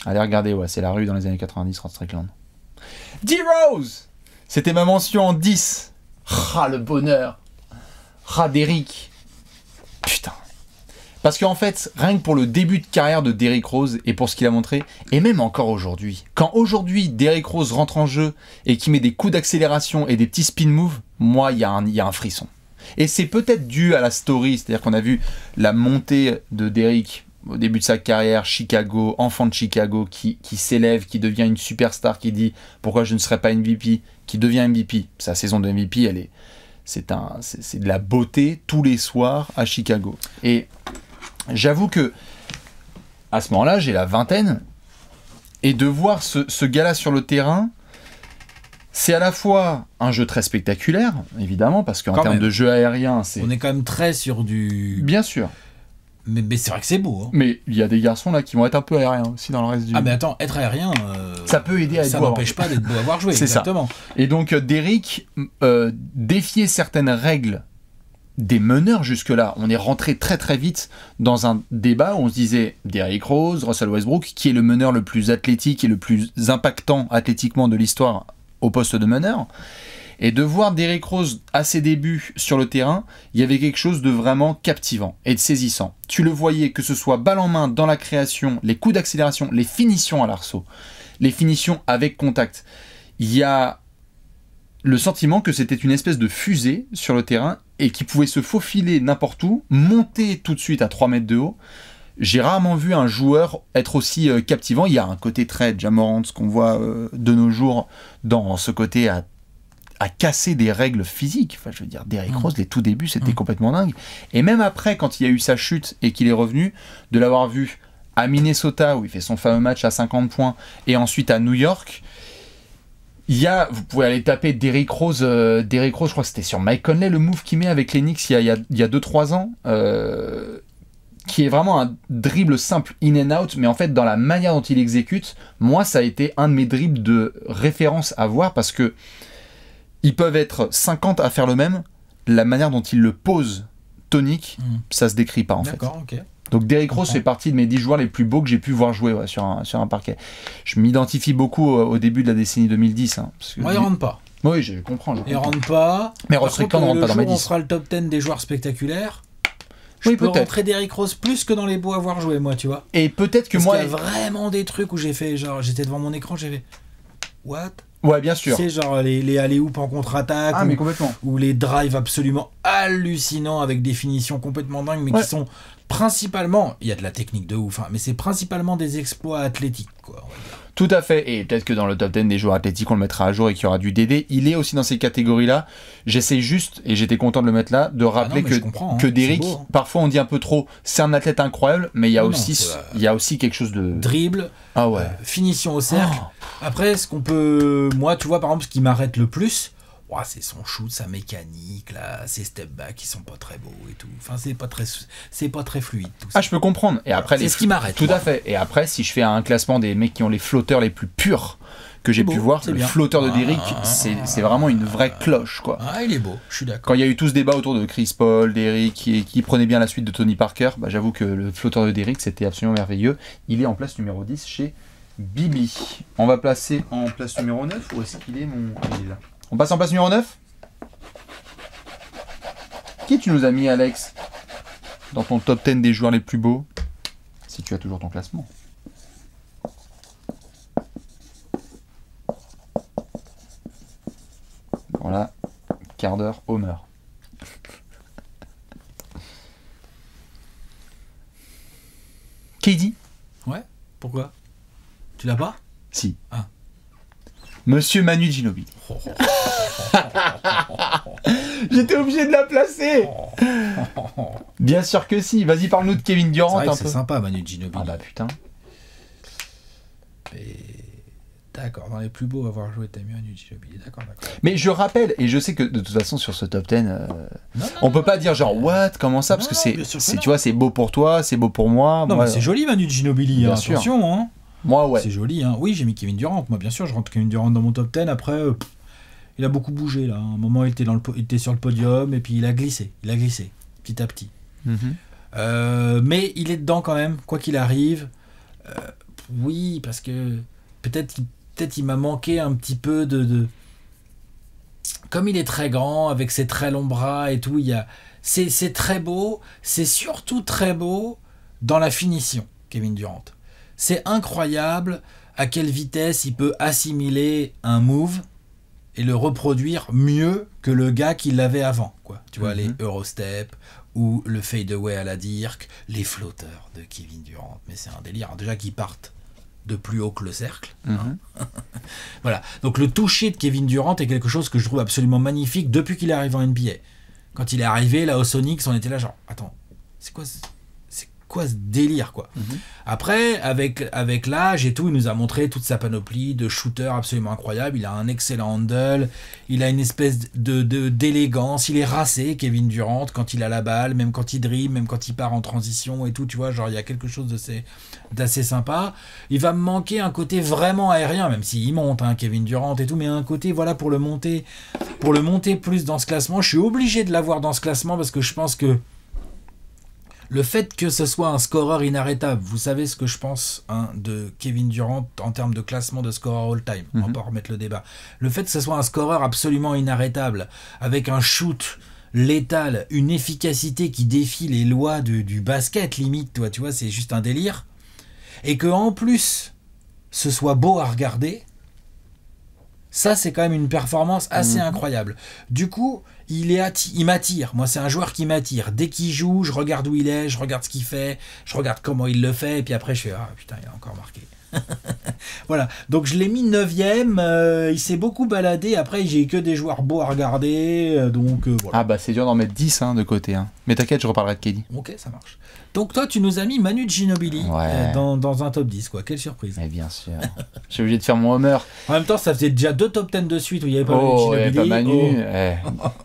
A: Allez regarder, c'est la rue dans les années 90, Rod Strickland. D-Rose, c'était ma mention en 10. Le bonheur. Derrick. Putain. Parce qu'en fait, rien que pour le début de carrière de Derrick Rose et pour ce qu'il a montré, et même encore aujourd'hui, quand aujourd'hui Derrick Rose rentre en jeu et qu'il met des coups d'accélération et des petits spin moves, moi, il y a un frisson. Et c'est peut-être dû à la story, c'est-à-dire qu'on a vu la montée de Derrick au début de sa carrière, Chicago, enfant de Chicago, qui s'élève, qui devient une superstar, qui dit « Pourquoi je ne serais pas MVP ?» qui devient MVP. Sa saison de MVP, c'est de la beauté tous les soirs à Chicago. Et... j'avoue que à ce moment-là, j'ai la vingtaine, et de voir ce gars-là sur le terrain, c'est à la fois un jeu très spectaculaire, évidemment, parce qu'en termes de jeu aérien,
B: on est quand même très sur du...
A: Bien sûr.
B: Mais c'est vrai que c'est beau. Hein.
A: Mais il y a des garçons là qui vont être un peu aériens aussi dans le reste du...
B: Ah mais attends, être aérien...
A: ça peut aider à être
B: ça n'empêche pas d'être beau à voir jouer,
A: c'est
B: exactement.
A: Ça. Et donc Derrick défiait certaines règles des meneurs jusque-là. On est rentré très vite dans un débat où on se disait Derrick Rose, Russell Westbrook, qui est le meneur le plus athlétique et le plus impactant athlétiquement de l'histoire au poste de meneur. Et de voir Derrick Rose à ses débuts sur le terrain, il y avait quelque chose de vraiment captivant et de saisissant. Tu le voyais, que ce soit balle en main dans la création, les coups d'accélération, les finitions à l'arceau, les finitions avec contact. Il y a le sentiment que c'était une espèce de fusée sur le terrain et qui pouvait se faufiler n'importe où, monter tout de suite à 3 mètres de haut. J'ai rarement vu un joueur être aussi captivant. Il y a un côté très Ja Morant, ce qu'on voit de nos jours dans ce côté à casser des règles physiques. Enfin, je veux dire, Derrick Rose, les tout débuts, c'était complètement dingue. Et même après, quand il y a eu sa chute et qu'il est revenu, de l'avoir vu à Minnesota, où il fait son fameux match à 50 points, et ensuite à New York, vous pouvez aller taper Derrick Rose, je crois que c'était sur Mike Conley, le move qu'il met avec les Knicks il y a 2-3 ans, qui est vraiment un dribble simple in and out, mais en fait dans la manière dont il exécute, moi ça a été un de mes dribbles de référence à voir, parce que ils peuvent être 50 à faire le même, la manière dont il le pose tonique, ça se décrit pas en fait.
B: D'accord, ok.
A: Donc Derrick Rose fait partie de mes 10 joueurs les plus beaux que j'ai pu voir jouer sur un parquet. Je m'identifie beaucoup au début de la décennie 2010. Hein, parce que
B: Moi, il rentre pas.
A: Oui, je comprends.
B: Il rentre pas.
A: Mais Ross Strickland ne rentre pas dans mes 10.
B: On fera le top 10 des joueurs spectaculaires.
A: Oui,
B: je peux
A: peut-être.
B: rentrer Derrick Rose plus que dans les beaux à voir jouer, moi, tu vois.
A: Et peut-être que
B: Parce
A: moi...
B: qu'il y a vraiment des trucs où j'ai fait, genre, j'étais devant mon écran, j'ai fait... What?
A: Ouais, bien sûr.
B: C'est genre les alley-oop en contre-attaque.
A: Ah, mais complètement.
B: Ou les drives absolument hallucinants avec des finitions complètement dingues, mais qui sont principalement... Il y a de la technique de ouf, hein, mais c'est principalement des exploits athlétiques, quoi, on va dire.
A: Tout à fait, et peut-être que dans le top 10 des joueurs athlétiques, on le mettra à jour et qu'il y aura du DD. Il est aussi dans ces catégories-là. J'essaie juste, et j'étais content de le mettre là, de rappeler que Derrick,
B: beau, hein.
A: Parfois on dit un peu trop, c'est un athlète incroyable, mais il y a aussi quelque chose de...
B: Dribble, finition au cercle. Après, ce qu'on peut... Moi, tu vois, par exemple, ce qui m'arrête le plus, c'est son shoot, sa mécanique, là, ses step back qui sont pas très beaux et tout. Enfin, c'est pas très fluide, tout ça.
A: Ah, je peux comprendre. Et après,
B: c'est ce qui m'arrête.
A: Tout à fait. Et après, si je fais un classement des mecs qui ont les flotteurs les plus purs que j'ai pu voir, le flotteur de Derrick, c'est vraiment une vraie cloche, quoi.
B: Ah, il est beau, je suis d'accord.
A: Quand il y a eu tout ce débat autour de Chris Paul, Derrick, qui prenait bien la suite de Tony Parker, j'avoue que le flotteur de Derrick, c'était absolument merveilleux. Il est en place numéro 10 chez Bibi. On va placer en place numéro 9, ou est-ce qu'il est mon... Ah, il est là. On passe en place numéro 9 ? Qui tu nous as mis, Alex, dans ton top 10 des joueurs les plus beaux, si tu as toujours ton classement? Voilà, quart d'heure, Homer. KD?
B: Ouais, pourquoi? Tu l'as pas?
A: Si.
B: Ah.
A: Monsieur Manu Ginobili. J'étais obligé de la placer. Bien sûr que si. Vas-y, parle-nous de Kevin Durant.
B: C'est sympa, Manu Ginobili.
A: Ah bah putain.
B: D'accord, dans les plus beaux à avoir joué, t'as mis Manu Ginobili. D'accord.
A: Mais je rappelle, et je sais que de toute façon sur ce top 10, on peut pas dire genre what, comment ça, parce que tu vois, c'est beau pour toi, c'est beau pour moi.
B: Non,
A: moi,
B: mais c'est joli Manu Ginobili.
A: Bien
B: attention,
A: sûr.
B: Hein.
A: Moi, ouais.
B: C'est joli, hein. Oui, j'ai mis Kevin Durant. Moi, bien sûr, je rentre Kevin Durant dans mon top 10. Après, il a beaucoup bougé, là. À un moment, il était sur le podium, et puis il a glissé, petit à petit.
A: Mm-hmm.
B: Mais il est dedans quand même, quoi qu'il arrive. Oui, parce que peut-être il m'a manqué un petit peu de... Comme il est très grand, avec ses très longs bras et tout, c'est très beau. C'est surtout très beau dans la finition, Kevin Durant. C'est incroyable à quelle vitesse il peut assimiler un move et le reproduire mieux que le gars qui l'avait avant, quoi. Tu vois, les Eurostep ou le fadeaway à la Dirk, les flotteurs de Kevin Durant. Mais c'est un délire, hein. Déjà qu'ils partent de plus haut que le cercle. Hein. Voilà. Donc le toucher de Kevin Durant est quelque chose que je trouve absolument magnifique depuis qu'il est arrivé en NBA. Quand il est arrivé là au Sonics, on était là genre, attends, c'est quoi ce délire, quoi. Après, avec l'âge et tout, il nous a montré toute sa panoplie de shooters absolument incroyable. Il a un excellent handle, il a une espèce d'élégance, il est racé, Kevin Durant, quand il a la balle, même quand il dribble, même quand il part en transition et tout, tu vois, genre il y a quelque chose d'assez sympa. Il va me manquer un côté vraiment aérien, même s'il monte, hein, Kevin Durant et tout, mais un côté, voilà, pour le monter plus dans ce classement. Je suis obligé de l'avoir dans ce classement parce que je pense que le fait que ce soit un scoreur inarrêtable, vous savez ce que je pense, hein, de Kevin Durant en termes de classement de scoreur all-time, on va pas remettre le débat. Le fait que ce soit un scoreur absolument inarrêtable, avec un shoot létal, une efficacité qui défie les lois du basket limite, toi, tu vois, c'est juste un délire. Et que en plus, ce soit beau à regarder, ça c'est quand même une performance assez incroyable. Du coup, il m'attire. Moi, c'est un joueur qui m'attire. Dès qu'il joue, je regarde où il est, je regarde ce qu'il fait, je regarde comment il le fait, et puis après je fais ah putain, il a encore marqué. Voilà, donc je l'ai mis 9ème, il s'est beaucoup baladé, après j'ai que des joueurs beaux à regarder, donc voilà.
A: Ah bah c'est dur d'en mettre 10 de côté, hein. Mais t'inquiète, je reparlerai de KD.
B: Ok, ça marche. Donc toi tu nous as mis Manu Ginobili dans un top 10, quoi, quelle surprise.
A: Mais bien sûr, je suis obligé de faire mon Homer.
B: En même temps ça faisait déjà 2 top 10 de suite où il n'y avait pas Manu Ginobili.
A: Pas Manu.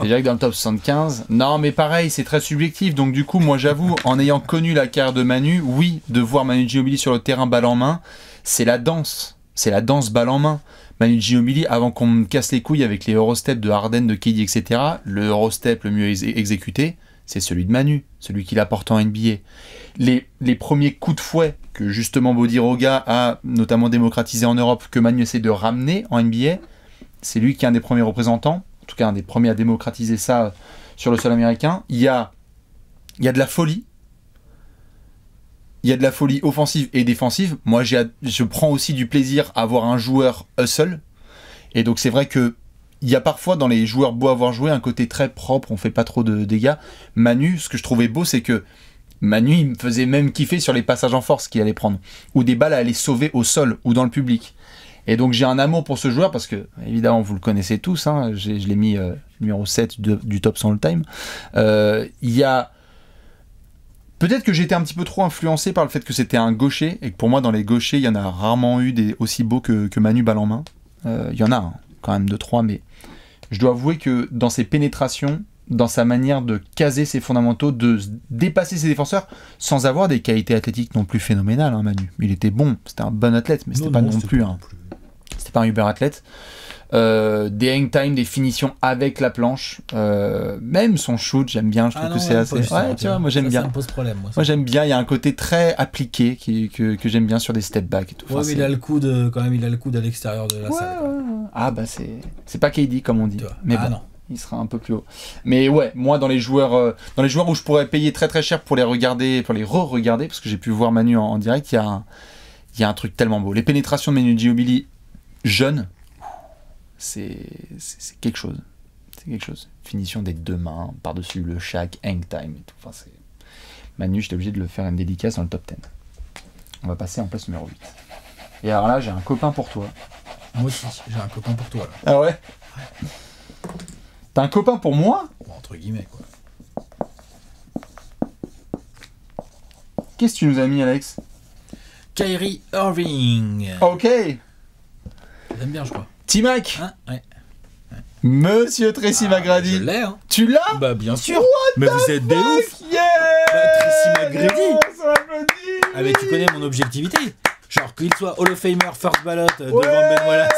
A: Déjà que dans le top 75, non mais pareil, c'est très subjectif, donc du coup moi j'avoue, en ayant connu la carrière de Manu, oui, de voir Manu Ginobili sur le terrain balle en main, c'est la danse balle en main. Manu Ginobili, avant qu'on me casse les couilles avec les Eurostep de Harden, de KD, etc., le Eurostep le mieux exécuté, c'est celui de Manu, celui qu'il apporte en NBA. Les premiers coups de fouet que justement Bodiroga a notamment démocratisé en Europe, que Manu essaie de ramener en NBA, c'est lui qui est un des premiers représentants, en tout cas un des premiers à démocratiser ça sur le sol américain. Il y a de la folie. Il y a de la folie offensive et défensive. Moi, je prends aussi du plaisir à voir un joueur hustle. Et donc, c'est vrai que il y a parfois dans les joueurs beaux à avoir joué un côté très propre, on fait pas trop de dégâts. Manu, ce que je trouvais beau, c'est que Manu, il me faisait même kiffer sur les passages en force qu'il allait prendre, ou des balles à aller sauver au sol ou dans le public. Et donc j'ai un amour pour ce joueur parce que, évidemment, vous le connaissez tous, hein, je l'ai mis numéro 7 du top 100 all-time. Il y a... Peut-être que j'étais un petit peu trop influencé par le fait que c'était un gaucher, et que pour moi, dans les gauchers, il y en a rarement eu des aussi beaux que Manu balle en main. Il y en a hein, quand même 2-3, mais je dois avouer que dans ses pénétrations, dans sa manière de caser ses fondamentaux, de dépasser ses défenseurs, sans avoir des qualités athlétiques non plus phénoménales, hein, Manu. Il était bon, c'était un bon athlète, mais c'était pas non plus un... C'était pas un uber athlète. Des hang time, des finitions avec la planche, même son shoot, j'aime bien. Je trouve que c'est assez. Ouais, tu vois, moi j'aime bien.
B: Ça me pose problème.
A: Moi j'aime bien. Il y a un côté très appliqué que j'aime bien sur des step back et tout.
B: Ouais,
A: enfin,
B: mais il a le coude quand même. Il a le coude à l'extérieur de la salle.
A: Ouais. Ah bah c'est pas KD comme on dit. Mais bon,
B: non.
A: il sera un peu plus haut. Mais ouais, moi dans les joueurs où je pourrais payer très très cher pour les regarder, pour les re-regarder, parce que j'ai pu voir Manu en direct, il y a un truc tellement beau. Les pénétrations de Manu Ginobili jeune. C'est quelque chose. C'est quelque chose. Finition des deux mains, par-dessus le Shaq, hang time et tout. Enfin, c'est... Manu, j'étais obligé de le faire une dédicace dans le top 10. On va passer en place numéro 8. Et alors là, j'ai un copain pour toi.
B: Moi aussi, j'ai un copain pour toi. Là.
A: Ah ouais, T'as un copain pour moi?
B: Bon, entre guillemets, quoi.
A: Qu'est-ce que tu nous as mis, Alex?
B: Kyrie Irving.
A: Ok.
B: J'aime bien, je crois.
A: T-Mac.
B: Hein, ouais.
A: Monsieur Tracy McGrady.
B: Je l'ai, hein.
A: Tu l'as?
B: Bah, bien sûr.
A: What
B: mais vous êtes des ouf.
A: Yeah.
B: Bah, Tracy McGrady.
A: On s'applaudit.
B: Ah, mais tu connais mon objectivité. Genre, qu'il soit Hall of Famer, first ballot, devant Ben Wallace,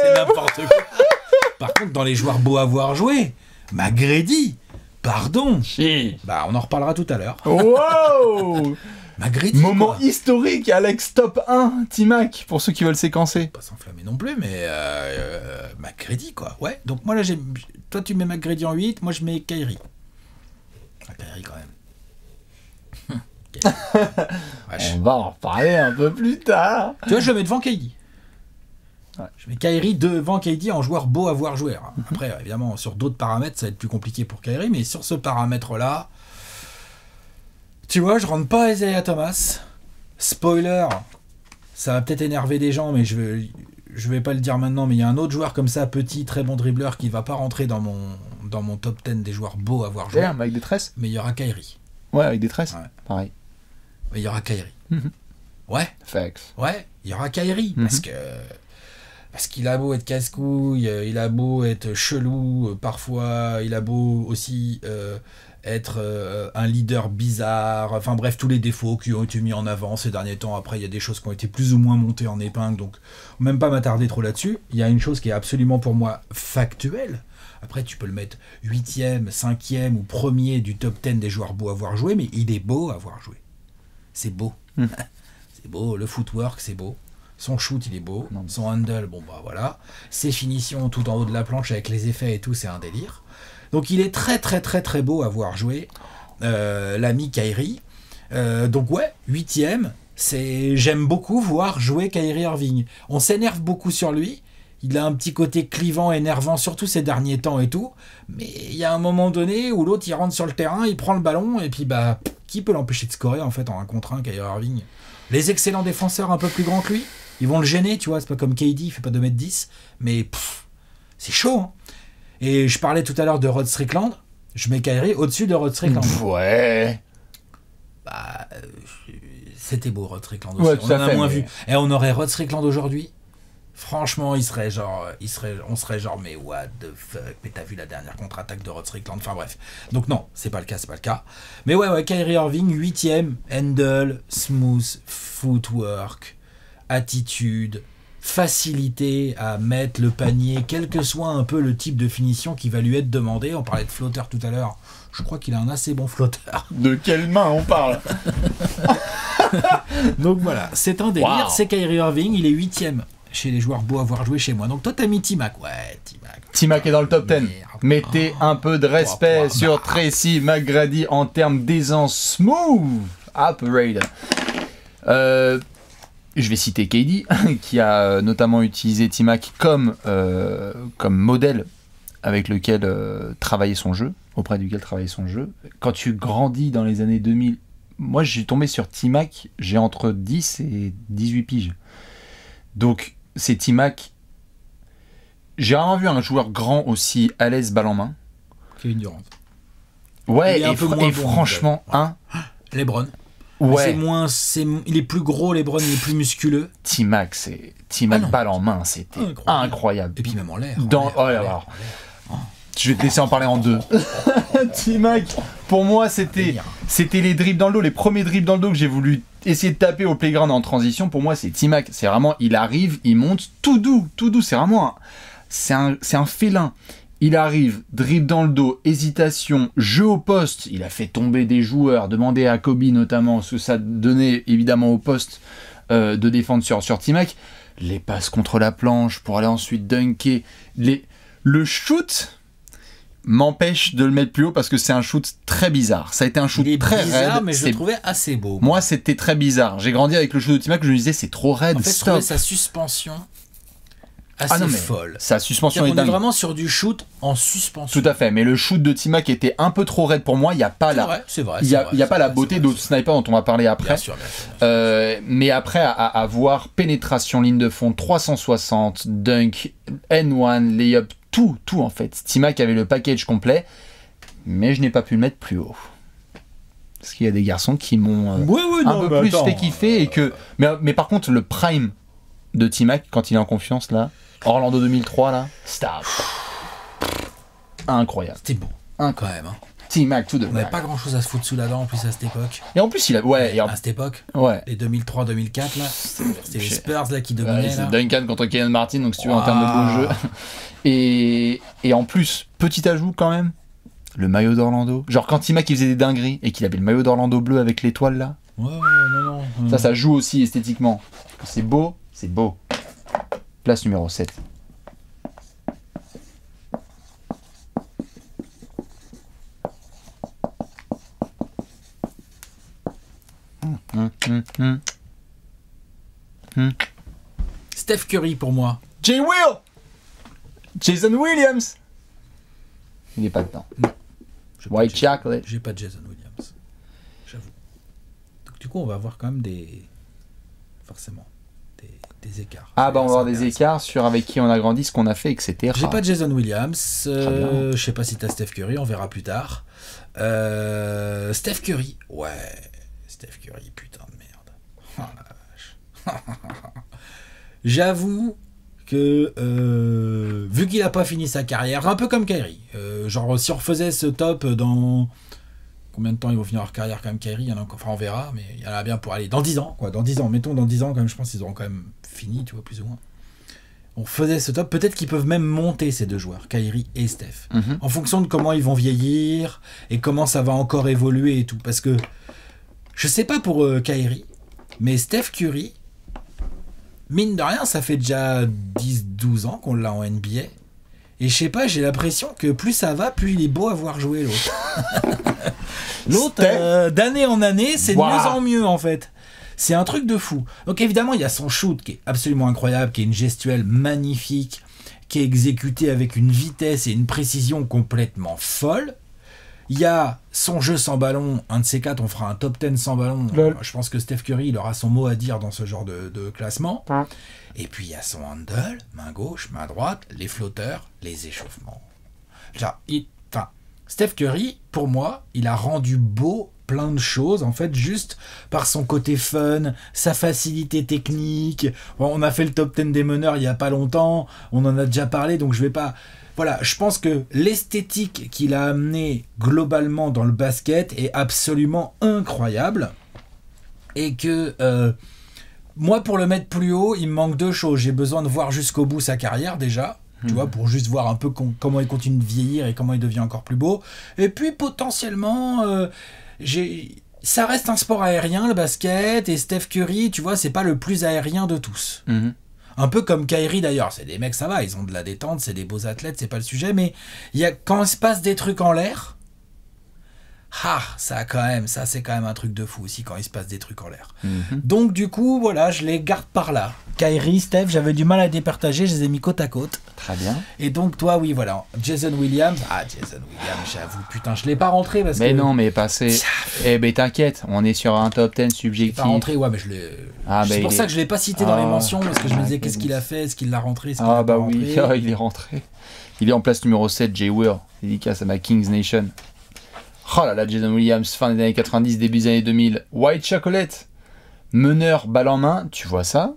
B: c'est n'importe quoi. Par contre, dans les joueurs beaux à voir jouer, McGrady, pardon.
A: Si.
B: Bah, on en reparlera tout à l'heure.
A: Wow.
B: McGrady.
A: Moment
B: quoi.
A: historique, Alex, top 1, T-Mac, pour ceux qui veulent séquencer.
B: Pas s'enflammer non plus, mais McGrady, quoi. Ouais, donc moi là, toi tu mets McGrady en 8, moi je mets Kyrie. Ah, Kyrie quand même.
A: On va en reparler un peu plus tard.
B: Tu vois, je le mets devant KD.
A: Ouais.
B: Je mets Kyrie devant KD en joueur beau à voir jouer. Après, évidemment, sur d'autres paramètres, ça va être plus compliqué pour Kyrie, mais sur ce paramètre-là, tu vois, je rentre pas Isaiah Thomas. Spoiler, ça va peut-être énerver des gens, mais je vais pas le dire maintenant, mais il y a un autre joueur comme ça, petit, très bon dribbleur, qui va pas rentrer dans mon top 10 des joueurs beaux à voir jouer.
A: Avec des tresses.
B: Mais il y aura Kyrie.
A: Ouais, avec des tresses.
B: Ouais.
A: Pareil.
B: Mais il y aura Kyrie.
A: Mhm.
B: Ouais.
A: Facts.
B: Ouais, il y aura Kyrie. Parce qu'il a beau être casse-couille, il a beau être chelou, parfois, il a beau aussi être un leader bizarre, enfin bref, tous les défauts qui ont été mis en avant ces derniers temps. Après, il y a des choses qui ont été plus ou moins montées en épingle, donc même pas m'attarder trop là-dessus. Il y a une chose qui est absolument pour moi factuelle. Après, tu peux le mettre 8e, 5e ou 1er du top 10 des joueurs beaux à voir jouer, mais il est beau à voir jouer. C'est beau. C'est beau, le footwork, c'est beau. Son shoot, il est beau. Non. Son handle, bon bah voilà. Ses finitions tout en haut de la planche avec les effets et tout, c'est un délire. Donc il est très très très très beau à voir jouer. L'ami Kyrie. Donc ouais, 8e. J'aime beaucoup voir jouer Kyrie Irving. On s'énerve beaucoup sur lui. Il a un petit côté clivant, énervant, surtout ces derniers temps et tout. Mais il y a un moment donné où l'autre, il rentre sur le terrain, il prend le ballon, et puis bah, qui peut l'empêcher de scorer en fait en 1 contre 1, Kyrie Irving? Les excellents défenseurs un peu plus grands que lui, ils vont le gêner, tu vois, c'est pas comme KD, il fait pas 2m10, mais c'est chaud. Hein. Et je parlais tout à l'heure de Rod Strickland, je mets Kyrie au-dessus de Rod Strickland.
A: Ouais.
B: Bah, c'était beau Rod Strickland aussi,
A: ouais,
B: on en a moins vu. Et on aurait Rod Strickland aujourd'hui. Franchement, on serait genre, mais what the fuck, mais t'as vu la dernière contre-attaque de Rod Strickland, enfin bref. Donc non, c'est pas le cas. Mais ouais, Kyrie Irving, 8e, handle, smooth, footwork, attitude, facilité à mettre le panier, quel que soit un peu le type de finition qui va lui être demandé. On parlait de flotteur tout à l'heure, Je crois qu'il a un assez bon flotteur.
A: De quelle main on parle?
B: Donc voilà, c'est un délire.
A: Wow.
B: C'est Kyrie Irving, il est 8e chez les joueurs beaux à avoir joué chez moi. Donc toi, t'as mis T-Mac. Ouais, T-Mac.
A: T-Mac est dans le top 10.
B: Merde.
A: Mettez un peu de respect sur Tracy McGrady en termes d'aisance smooth operator. Je vais citer KD, qui a notamment utilisé T-Mac comme modèle avec lequel travailler son jeu, auprès duquel travailler son jeu. Quand tu grandis dans les années 2000, moi je suis tombé sur T-Mac, j'ai entre 10 et 18 piges. Donc c'est T-Mac. J'ai rarement vu un joueur grand aussi à l'aise balle en main.
B: Kevin Durant.
A: Ouais,
B: Il est un peu moins bon,
A: franchement, hein.
B: LeBron.
A: Ouais.
B: Il est plus gros, LeBron, il est plus musculeux.
A: T-Mac, balle en main, c'était incroyable.
B: Et puis même en l'air.
A: Je vais te laisser en parler en deux. T-Mac, pour moi, c'était les dribbles dans le dos, les premiers dribbles dans le dos que j'ai voulu essayer de taper au playground en transition. Pour moi, c'est T-Mac. C'est vraiment, il arrive, il monte tout doux. C'est vraiment c'est un félin. Il arrive, dribble dans le dos, hésitation, jeu au poste. Il a fait tomber des joueurs. Demandez à Kobe notamment ce que ça donnait évidemment au poste de défendre sur T-Mac. Les passes contre la planche pour aller ensuite dunker. Le shoot m'empêche de le mettre plus haut parce que c'est un shoot très bizarre. Ça a été un shoot très
B: bizarre,
A: raide.
B: Mais je le trouvais assez beau.
A: Moi, c'était très bizarre. J'ai grandi avec le shoot de T-Mac, je me disais c'est trop raide.
B: En fait, je trouvais sa suspension assez folle.
A: Sa suspension est dingue.
B: On est vraiment sur du shoot en suspension.
A: Tout à fait, mais le shoot de T-Mac était un peu trop raide pour moi. Il n'y a pas la beauté d'autres snipers dont on va parler après.
B: Bien sûr.
A: Mais après, à avoir pénétration, ligne de fond, 360, dunk, N1, layup, tout en fait. T-Mac avait le package complet, mais je n'ai pas pu le mettre plus haut. Parce qu'il y a des garçons qui m'ont un peu plus fait kiffer. Mais par contre, le prime de T-Mac, quand il est en confiance, là, Orlando 2003, là, stop. Incroyable.
B: C'était beau.
A: Quand même. T-Mac, tout de même.
B: On n'avait pas grand chose à se foutre sous la dent en plus à cette époque.
A: Et en plus,
B: à cette époque, les 2003-2004, là, c'était les Spurs là, qui dominaient.
A: C'est Duncan contre Kenyon Martin, donc si tu veux, en termes de beau jeu. Et en plus, petit ajout quand même, le maillot d'Orlando. Genre quand T-Mac il faisait des dingueries et qu'il avait le maillot d'Orlando bleu avec l'étoile là.
B: Non.
A: Ça joue aussi esthétiquement. C'est beau. Place numéro 7.
B: Steph Curry pour moi.
A: Jason Williams. Il n'est pas dedans.
B: Non.
A: White Chocolate.
B: J'ai pas de Jason Williams. J'avoue. Donc du coup, on va avoir quand même forcément des écarts.
A: On va avoir des écarts sur avec qui on a grandi, ce qu'on a fait, etc.
B: J'ai pas de Jason Williams. Je sais pas si t'as Steph Curry, on verra plus tard. Steph Curry. Ouais. Steph Curry, putain de merde. Oh la vache. J'avoue que vu qu'il a pas fini sa carrière, un peu comme Kyrie, genre si on refaisait ce top dans combien de temps ils vont finir leur carrière quand même, Kyrie, il y en a encore, enfin on verra, mais il y en a bien pour aller dans 10 ans, quoi, dans 10 ans, mettons dans 10 ans quand même, je pense qu'ils auront quand même fini, tu vois, plus ou moins. On faisait ce top, peut-être qu'ils peuvent même monter ces deux joueurs, Kyrie et Steph, en fonction de comment ils vont vieillir et comment ça va encore évoluer et tout, parce que je sais pas pour Kyrie, mais Steph Curry, mine de rien, ça fait déjà 10-12 ans qu'on l'a en NBA. Et je sais pas, j'ai l'impression que plus ça va, plus il est beau à voir jouer l'autre. L'autre, d'année en année, c'est de mieux en mieux en fait. C'est un truc de fou. Donc évidemment, il y a son shoot qui est absolument incroyable, qui est une gestuelle magnifique, qui est exécutée avec une vitesse et une précision complètement folle. Il y a son jeu sans ballon, un de ces quatre, on fera un top 10 sans ballon. Je pense que Steph Curry, il aura son mot à dire dans ce genre de classement. Et puis il y a son handle, main gauche, main droite, les flotteurs, les échauffements. Genre, Steph Curry, pour moi, il a rendu beau plein de choses, en fait, juste par son côté fun, sa facilité technique. Bon, on a fait le top 10 des meneurs il n'y a pas longtemps, on en a déjà parlé, donc je vais pas... Voilà, je pense que l'esthétique qu'il a amené globalement dans le basket est absolument incroyable. Et que moi, pour le mettre plus haut, il me manque deux choses. J'ai besoin de voir jusqu'au bout sa carrière déjà. Tu vois, pour juste voir un peu comment il continue de vieillir et comment il devient encore plus beau. Et puis potentiellement, ça reste un sport aérien, le basket, et Steph Curry, tu vois, c'est pas le plus aérien de tous. Un peu comme Kyrie d'ailleurs, c'est des mecs, ça va, ils ont de la détente, c'est des beaux athlètes, c'est pas le sujet, mais quand il se passe des trucs en l'air, c'est quand même un truc de fou aussi quand il se passe des trucs en l'air. Donc du coup, voilà, je les garde par là. Kyrie, Steph, j'avais du mal à départager, je les ai mis côte à côte.
A: Très bien.
B: Et donc toi, oui, voilà, Jason Williams, j'avoue, putain, je l'ai pas rentré parce que...
A: Mais non, mais passé. Eh ben t'inquiète, on est sur un top 10 subjectif.
B: Pas rentré, ouais, mais je l'ai... c'est pour ça que je l'ai pas cité dans les mentions, parce que je me disais qu'est-ce qu'il a fait, est-ce qu'il l'a rentré, est-ce qu'il l'a pas rentré.
A: Il est rentré. Il est en place numéro 7, Jay Will, dédicace à ma Kings Nation. Oh là là, Jason Williams, fin des années 90, début des années 2000. White Chocolate, meneur, balle en main, tu vois ça?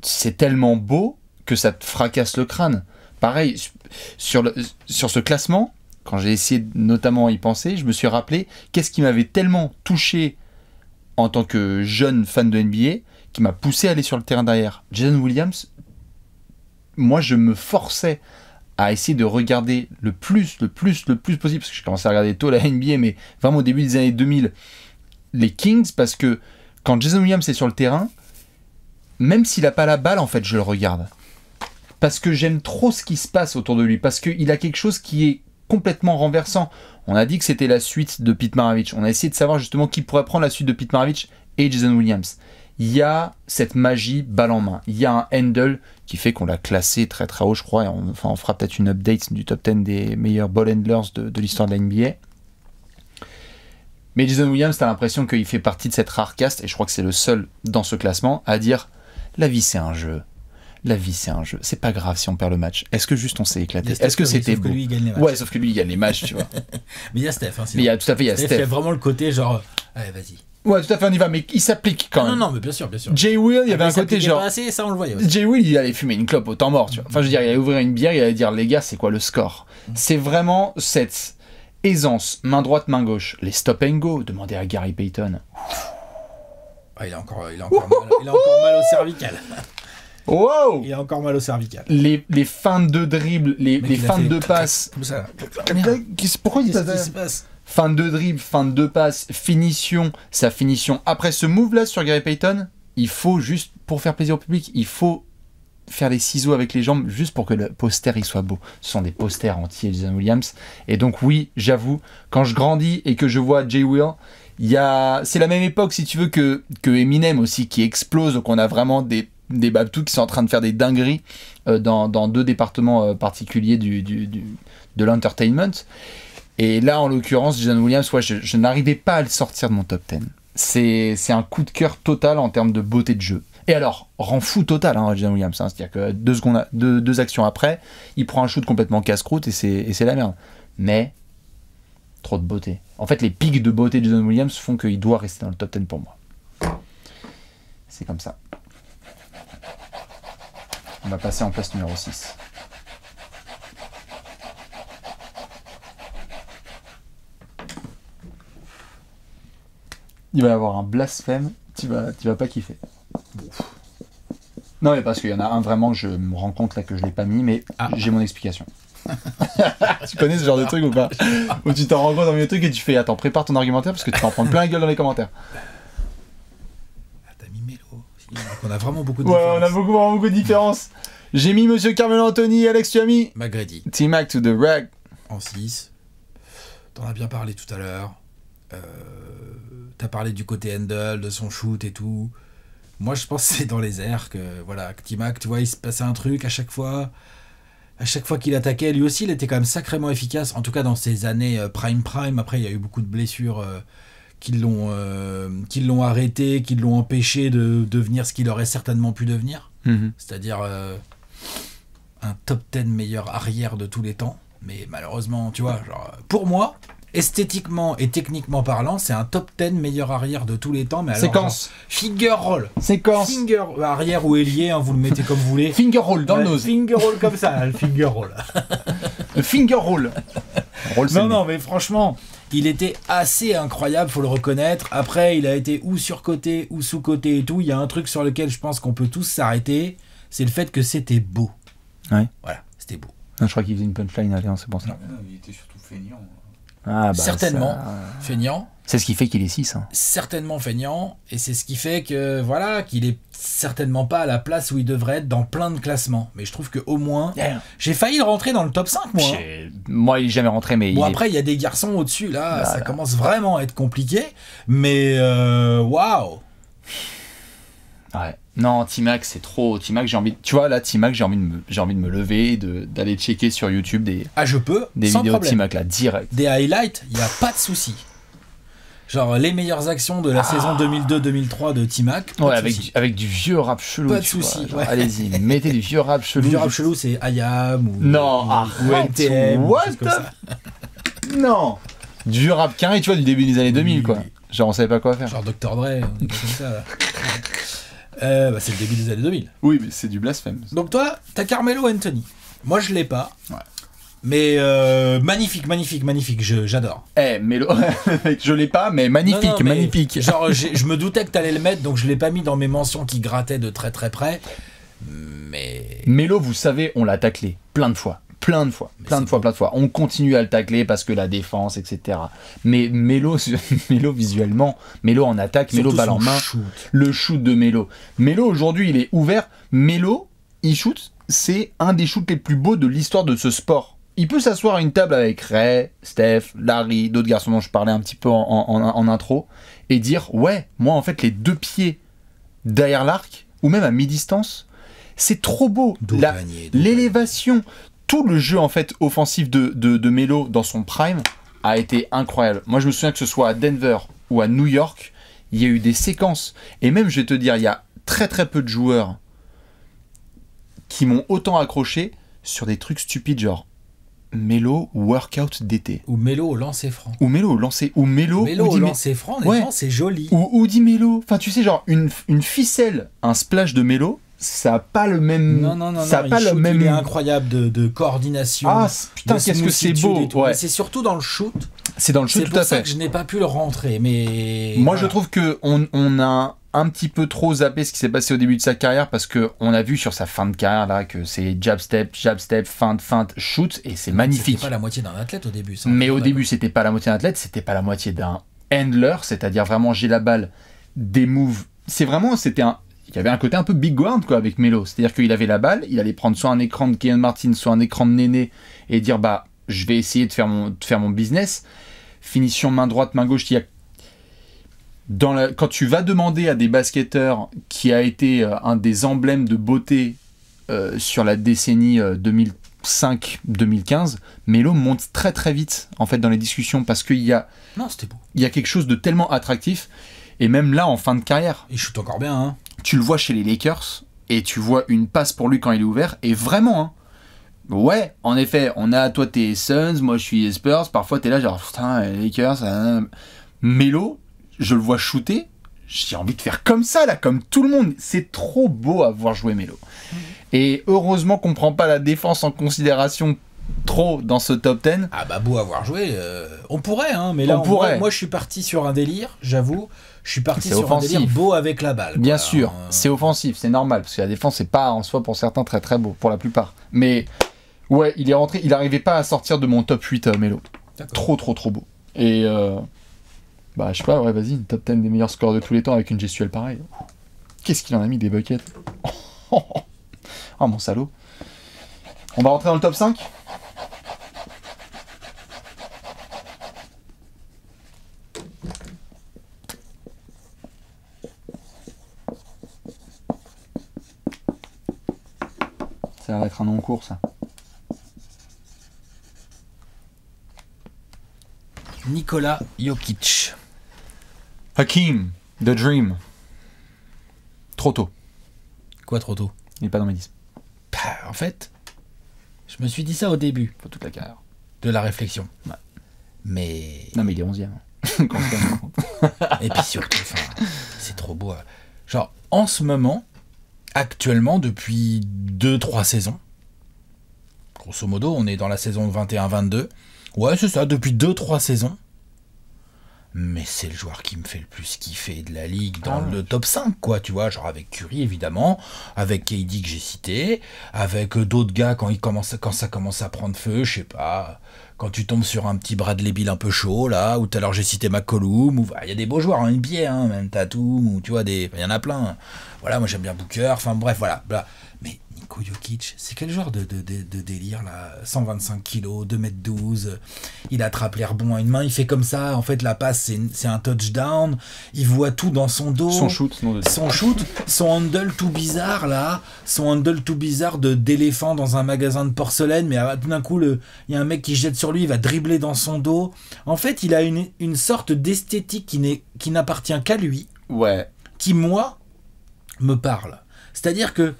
A: C'est tellement beau que ça te fracasse le crâne. Pareil, sur ce classement, quand j'ai essayé notamment à y penser, je me suis rappelé qu'est-ce qui m'avait tellement touché en tant que jeune fan de NBA qui m'a poussé à aller sur le terrain derrière. Jason Williams, moi je me forçais à essayer de regarder le plus possible, parce que j'ai commencé à regarder tôt la NBA, mais vraiment au début des années 2000, les Kings, parce que quand Jason Williams est sur le terrain, même s'il n'a pas la balle, en fait, je le regarde. Parce que j'aime trop ce qui se passe autour de lui, parce qu'il a quelque chose qui est complètement renversant. On a dit que c'était la suite de Pete Maravich. On a essayé de savoir justement qui pourrait prendre la suite de Pete Maravich et Jason Williams. Il y a cette magie balle en main. Il y a un handle qui fait qu'on l'a classé très très haut, je crois. Et on fera peut-être une update du top 10 des meilleurs ball handlers de l'histoire de la NBA. Mais Jason Williams, t'as l'impression qu'il fait partie de cette rare caste, et je crois que c'est le seul dans ce classement à dire la vie c'est un jeu. La vie c'est un jeu. C'est pas grave si on perd le match. Est-ce que juste on s'est éclaté? Est-ce que c'était beau?
B: Lui, il gagne les matchs.
A: Ouais, sauf que lui il gagne les matchs, tu vois.
B: Mais il y a Steph.
A: Mais il y a tout à fait, il y a Steph.
B: Il y a vraiment le côté genre, allez vas-y.
A: Ouais, tout à fait, on y va, mais il s'applique quand même.
B: Non, mais bien sûr.
A: Jay Will, il y avait un côté genre.
B: Pas assez, ça on le voyait aussi.
A: Jay Will, il allait fumer une clope au temps mort, tu vois. Enfin, je veux dire, il allait ouvrir une bière, il allait dire, les gars, c'est quoi le score? C'est vraiment cette aisance, main droite, main gauche, les stop and go, demandez à Gary Payton.
B: Il a encore mal au cervical.
A: Wow!
B: Il a encore mal au cervical.
A: Les fins de dribble, les fins de passes.
B: Comme ça.
A: Pourquoi il
B: Qu'est-ce qui se passe?
A: Fin de dribble, fin de passe, finition, sa finition. Après ce move-là sur Gary Payton, il faut juste, pour faire plaisir au public, il faut faire les ciseaux avec les jambes juste pour que le poster il soit beau. Ce sont des posters entiers Jason Williams. Et donc oui, j'avoue, quand je grandis et que je vois Jay Will, c'est la même époque si tu veux que Eminem aussi qui explose. Donc on a vraiment des babtous qui sont en train de faire des dingueries dans deux départements particuliers de l'entertainment. Et là, en l'occurrence, Jason Williams, je n'arrivais pas à le sortir de mon top 10. C'est un coup de cœur total en termes de beauté de jeu. Et alors, rend fou total, Jason Williams. C'est-à-dire que deux actions après, il prend un shoot complètement casse-croûte et c'est la merde. Mais, trop de beauté. En fait, les pics de beauté de Jason Williams font qu'il doit rester dans le top 10 pour moi. C'est comme ça. On va passer en place numéro 6. Il va y avoir un blasphème, tu vas pas kiffer. Non mais parce qu'il y en a un vraiment que je me rends compte là que je l'ai pas mis, mais j'ai mon explication. Tu connais ce genre de truc ou pas? Où tu t'en rends compte dans le truc et tu fais attends, prépare ton argumentaire parce que tu vas en prendre plein la gueule dans les commentaires.
B: T'as mis Mélo aussi, donc on a vraiment beaucoup de différences.
A: Ouais, on a vraiment beaucoup de différences. J'ai mis Monsieur Carmelo Anthony, Alex, tu as mis
B: McGrady.
A: T-Mac to the rag.
B: En 6. T'en as bien parlé tout à l'heure. T'as parlé du côté handle, de son shoot et tout. Moi, je pense que c'est dans les airs que T-Mac, tu vois, il se passait un truc à chaque fois qu'il attaquait. Lui aussi, il était quand même sacrément efficace. En tout cas, dans ses années prime. Après, il y a eu beaucoup de blessures qui l'ont arrêté, qui l'ont empêché de devenir ce qu'il aurait certainement pu devenir. Mm-hmm. C'est-à-dire un top 10 meilleur arrière de tous les temps. Mais malheureusement, tu vois, genre, pour moi, esthétiquement et techniquement parlant, c'est un top 10 meilleur arrière de tous les temps. Mais alors,
A: séquence.
B: Finger roll.
A: Séquence.
B: Finger arrière ou ailier, vous le mettez comme vous voulez.
A: Finger roll dans le nose.
B: Finger roll comme ça, le finger roll.
A: Le finger roll.
B: Non, mais franchement, il était assez incroyable, faut le reconnaître. Après, il a été ou surcoté ou sous-coté et tout. Il y a un truc sur lequel je pense qu'on peut tous s'arrêter, c'est le fait que c'était beau.
A: Ouais.
B: Voilà. C'était beau.
A: Non, je crois qu'il faisait une punchline, allez, c'est pour ça.
C: Non, il était surtout feignant.
A: Ah, bah,
B: Certainement
A: ça-
B: feignant.
A: C'est ce qui fait qu'il est 6. Hein.
B: Certainement feignant. Et c'est ce qui fait que, voilà, qu'il est certainement pas à la place où il devrait être dans plein de classements. Mais je trouve qu'au moins, j'ai failli le rentrer dans le top 5, moi.
A: Moi, il est jamais rentré, mais
B: Bon,
A: il est-
B: après, il y a des garçons au-dessus, là, ça
A: là.
B: commence vraiment à être compliqué. Mais, waouh!
A: Ouais. Non, T-Mac, c'est trop. T-Mac, j'ai envie. Tu vois, là, T-Mac, j'ai envie de me lever, d'aller checker sur YouTube des
B: Ah, je peux, sans
A: vidéos de
B: problème.
A: T-Mac, là, direct.
B: Des highlights, il n'y a pas de souci. Genre, les meilleures actions de la saison 2002-2003 de T-Mac. pas
A: Ouais,
B: de souci.
A: avec du vieux rap chelou.
B: Pas de
A: tu vois,
B: souci,
A: genre,
B: ouais.
A: Allez-y, mettez du vieux rap chelou.
B: Le vieux rap chelou, c'est IAM ou,
A: Non,
B: ou
A: arrête,
B: NTM, ou
A: what
B: des choses comme
A: the
B: ça.
A: Non Du vieux rap carré, tu vois, du début des années 2000, quoi.
B: Oui.
A: Genre, on savait pas quoi faire.
B: Genre Dr. Dre, ou des choses comme ça. Là. Bah, c'est le début des années 2000.
A: Oui, mais c'est du blasphème.
B: Donc toi, t'as Carmelo Anthony. Moi, je l'ai pas.
A: Ouais.
B: Mais magnifique, magnifique, magnifique. J'adore.
A: Eh, Mélo, je l'ai pas, mais magnifique,
B: Non, non, mais
A: magnifique.
B: Genre, je me doutais que t'allais le mettre, donc je l'ai pas mis dans mes mentions qui grattaient de très très près. Mais
A: Mélo, vous savez, on l'a taclé plein de fois. Plein de fois. On continue à le tacler parce que la défense, etc. Mais Mélo, Mélo visuellement, Mélo en attaque, Mélo
B: surtout
A: balle en
B: son
A: main.
B: shoot.
A: Le shoot de Mélo. Mélo, aujourd'hui, il est ouvert. Mélo, il shoot, c'est un des shoots les plus beaux de l'histoire de ce sport. Il peut s'asseoir à une table avec Ray, Steph, Larry, d'autres garçons dont je parlais un petit peu en intro, et dire, ouais, moi, en fait, les 2 pieds derrière l'arc, ou même à mi-distance, c'est trop beau.
B: Dos panier, dos
A: L'élévation, tout le jeu, en fait, offensif de Mélo dans son prime a été incroyable. Moi, je me souviens que ce soit à Denver ou à New York, il y a eu des séquences. Et même, je vais te dire, il y a très très peu de joueurs qui m'ont autant accroché sur des trucs stupides, genre Mélo workout d'été.
B: Ou Mélo au lancer franc.
A: Ou Mélo au lancer. Ou Mélo
B: Mélo au
A: Oudi
B: lancer franc, honnêtement,
A: Ouais.
B: c'est joli.
A: Ou Oudi Mélo. Enfin, tu sais, genre une ficelle, un splash de Mélo, ça n'a pas le même.
B: Non,
A: ça a
B: il
A: pas le
B: shoot,
A: même.
B: il est incroyable de coordination.
A: Ah, putain,
B: de
A: qu'est-ce que c'est
B: smoothitude
A: beau.
B: et tout.
A: Ouais.
B: Mais c'est surtout dans le shoot.
A: C'est dans le shoot,
B: C'est
A: tout
B: pour
A: à
B: ça
A: fait.
B: que je n'ai pas pu le rentrer. Mais
A: Moi,
B: voilà.
A: je trouve que on a un petit peu trop zappé ce qui s'est passé au début de sa carrière parce que on a vu sur sa fin de carrière là que c'est jab step, feinte, shoot et c'est magnifique.
B: C'était pas la moitié d'un athlète au début. ça,
A: Mais
B: on
A: au
B: est
A: début, c'était pas la moitié d'un athlète, c'était pas la moitié d'un handler, c'est-à-dire vraiment j'ai la balle, des moves. Il y avait un côté un peu big guard quoi avec Mélo, c'est-à-dire qu'il avait la balle, il allait prendre soit un écran de Kean Martin, soit un écran de Néné et dire bah je vais essayer de faire mon business. Finition main droite, main gauche, quand tu vas demander à des basketteurs qui a été un des emblèmes de beauté sur la décennie 2005-2015, Mélo monte très très vite en fait dans les discussions parce qu'il y a
B: Non, c'était beau.
A: quelque chose de tellement attractif et même là en fin de carrière,
B: Il shoot encore bien, hein.
A: tu le vois chez les Lakers et tu vois une passe pour lui quand il est ouvert et vraiment hein, ouais, en effet, on a toi tes Suns, moi je suis les Spurs, parfois t'es là genre putain les Lakers, Mélo, je le vois shooter, j'ai envie de faire comme ça là, comme tout le monde, c'est trop beau à voir jouer Mélo. Et heureusement qu'on prend pas la défense en considération trop dans ce top 10.
B: Ah bah beau avoir joué, on pourrait, hein, mais là
A: On pourrait.
B: moi je suis parti sur un délire, j'avoue, je suis parti
A: C'est
B: sur
A: offensif.
B: un délire beau avec la balle.
A: Bien
B: quoi.
A: sûr, c'est offensif, c'est normal, parce que la défense c'est pas en soi pour certains très très beau, pour la plupart. Mais ouais, il est rentré, il arrivait pas à sortir de mon top 8 Mélo.
B: D'accord.
A: Trop beau. Et bah je sais pas, ouais vas-y, une top 10 des meilleurs scores de tous les temps avec une gestuelle pareille. Qu'est-ce qu'il en a mis des buckets. Oh mon salaud. On va rentrer dans le top 5 ? Ça va être un non-cours ça.
B: Nikola Jokic.
A: Hakeem, The Dream. Trop tôt.
B: Quoi trop tôt?
A: Il est pas dans mes 10.
B: Bah, en fait, je me suis dit ça au début
A: Pour toute la carrière.
B: de la réflexion.
A: Ouais.
B: Mais
A: Non mais il est 11ème.
B: et puis surtout, enfin, c'est trop beau. Genre, en ce moment, actuellement, depuis 2-3 saisons, grosso modo, on est dans la saison 21-22. Ouais, c'est ça, depuis 2-3 saisons, mais c'est le joueur qui me fait le plus kiffer de la ligue dans le top 5, quoi, tu vois, genre avec Curry évidemment, avec KD que j'ai cité, avec d'autres gars quand ça commence à prendre feu, je sais pas, quand tu tombes sur un petit Bradley Beal un peu chaud là, ou tout à l'heure j'ai cité McCollum, ou il y a des beaux joueurs en NBA, hein, même Tatum, ou tu vois, il y en a plein. Voilà, moi j'aime bien Booker, enfin bref, voilà. Mais Niko Jokic, c'est quel genre de délire là, 125 kilos, 2m12, il attrape les rebonds à une main, il fait comme ça, en fait la passe c'est un touchdown, il voit tout dans son dos.
A: Son shoot,
B: son handle tout bizarre là, d'éléphant dans un magasin de porcelaine, mais tout d'un coup il y a un mec qui se jette sur lui, il va dribbler dans son dos. En fait il a une sorte d'esthétique qui n'appartient qu'à lui, qui moi me parle. C'est-à-dire que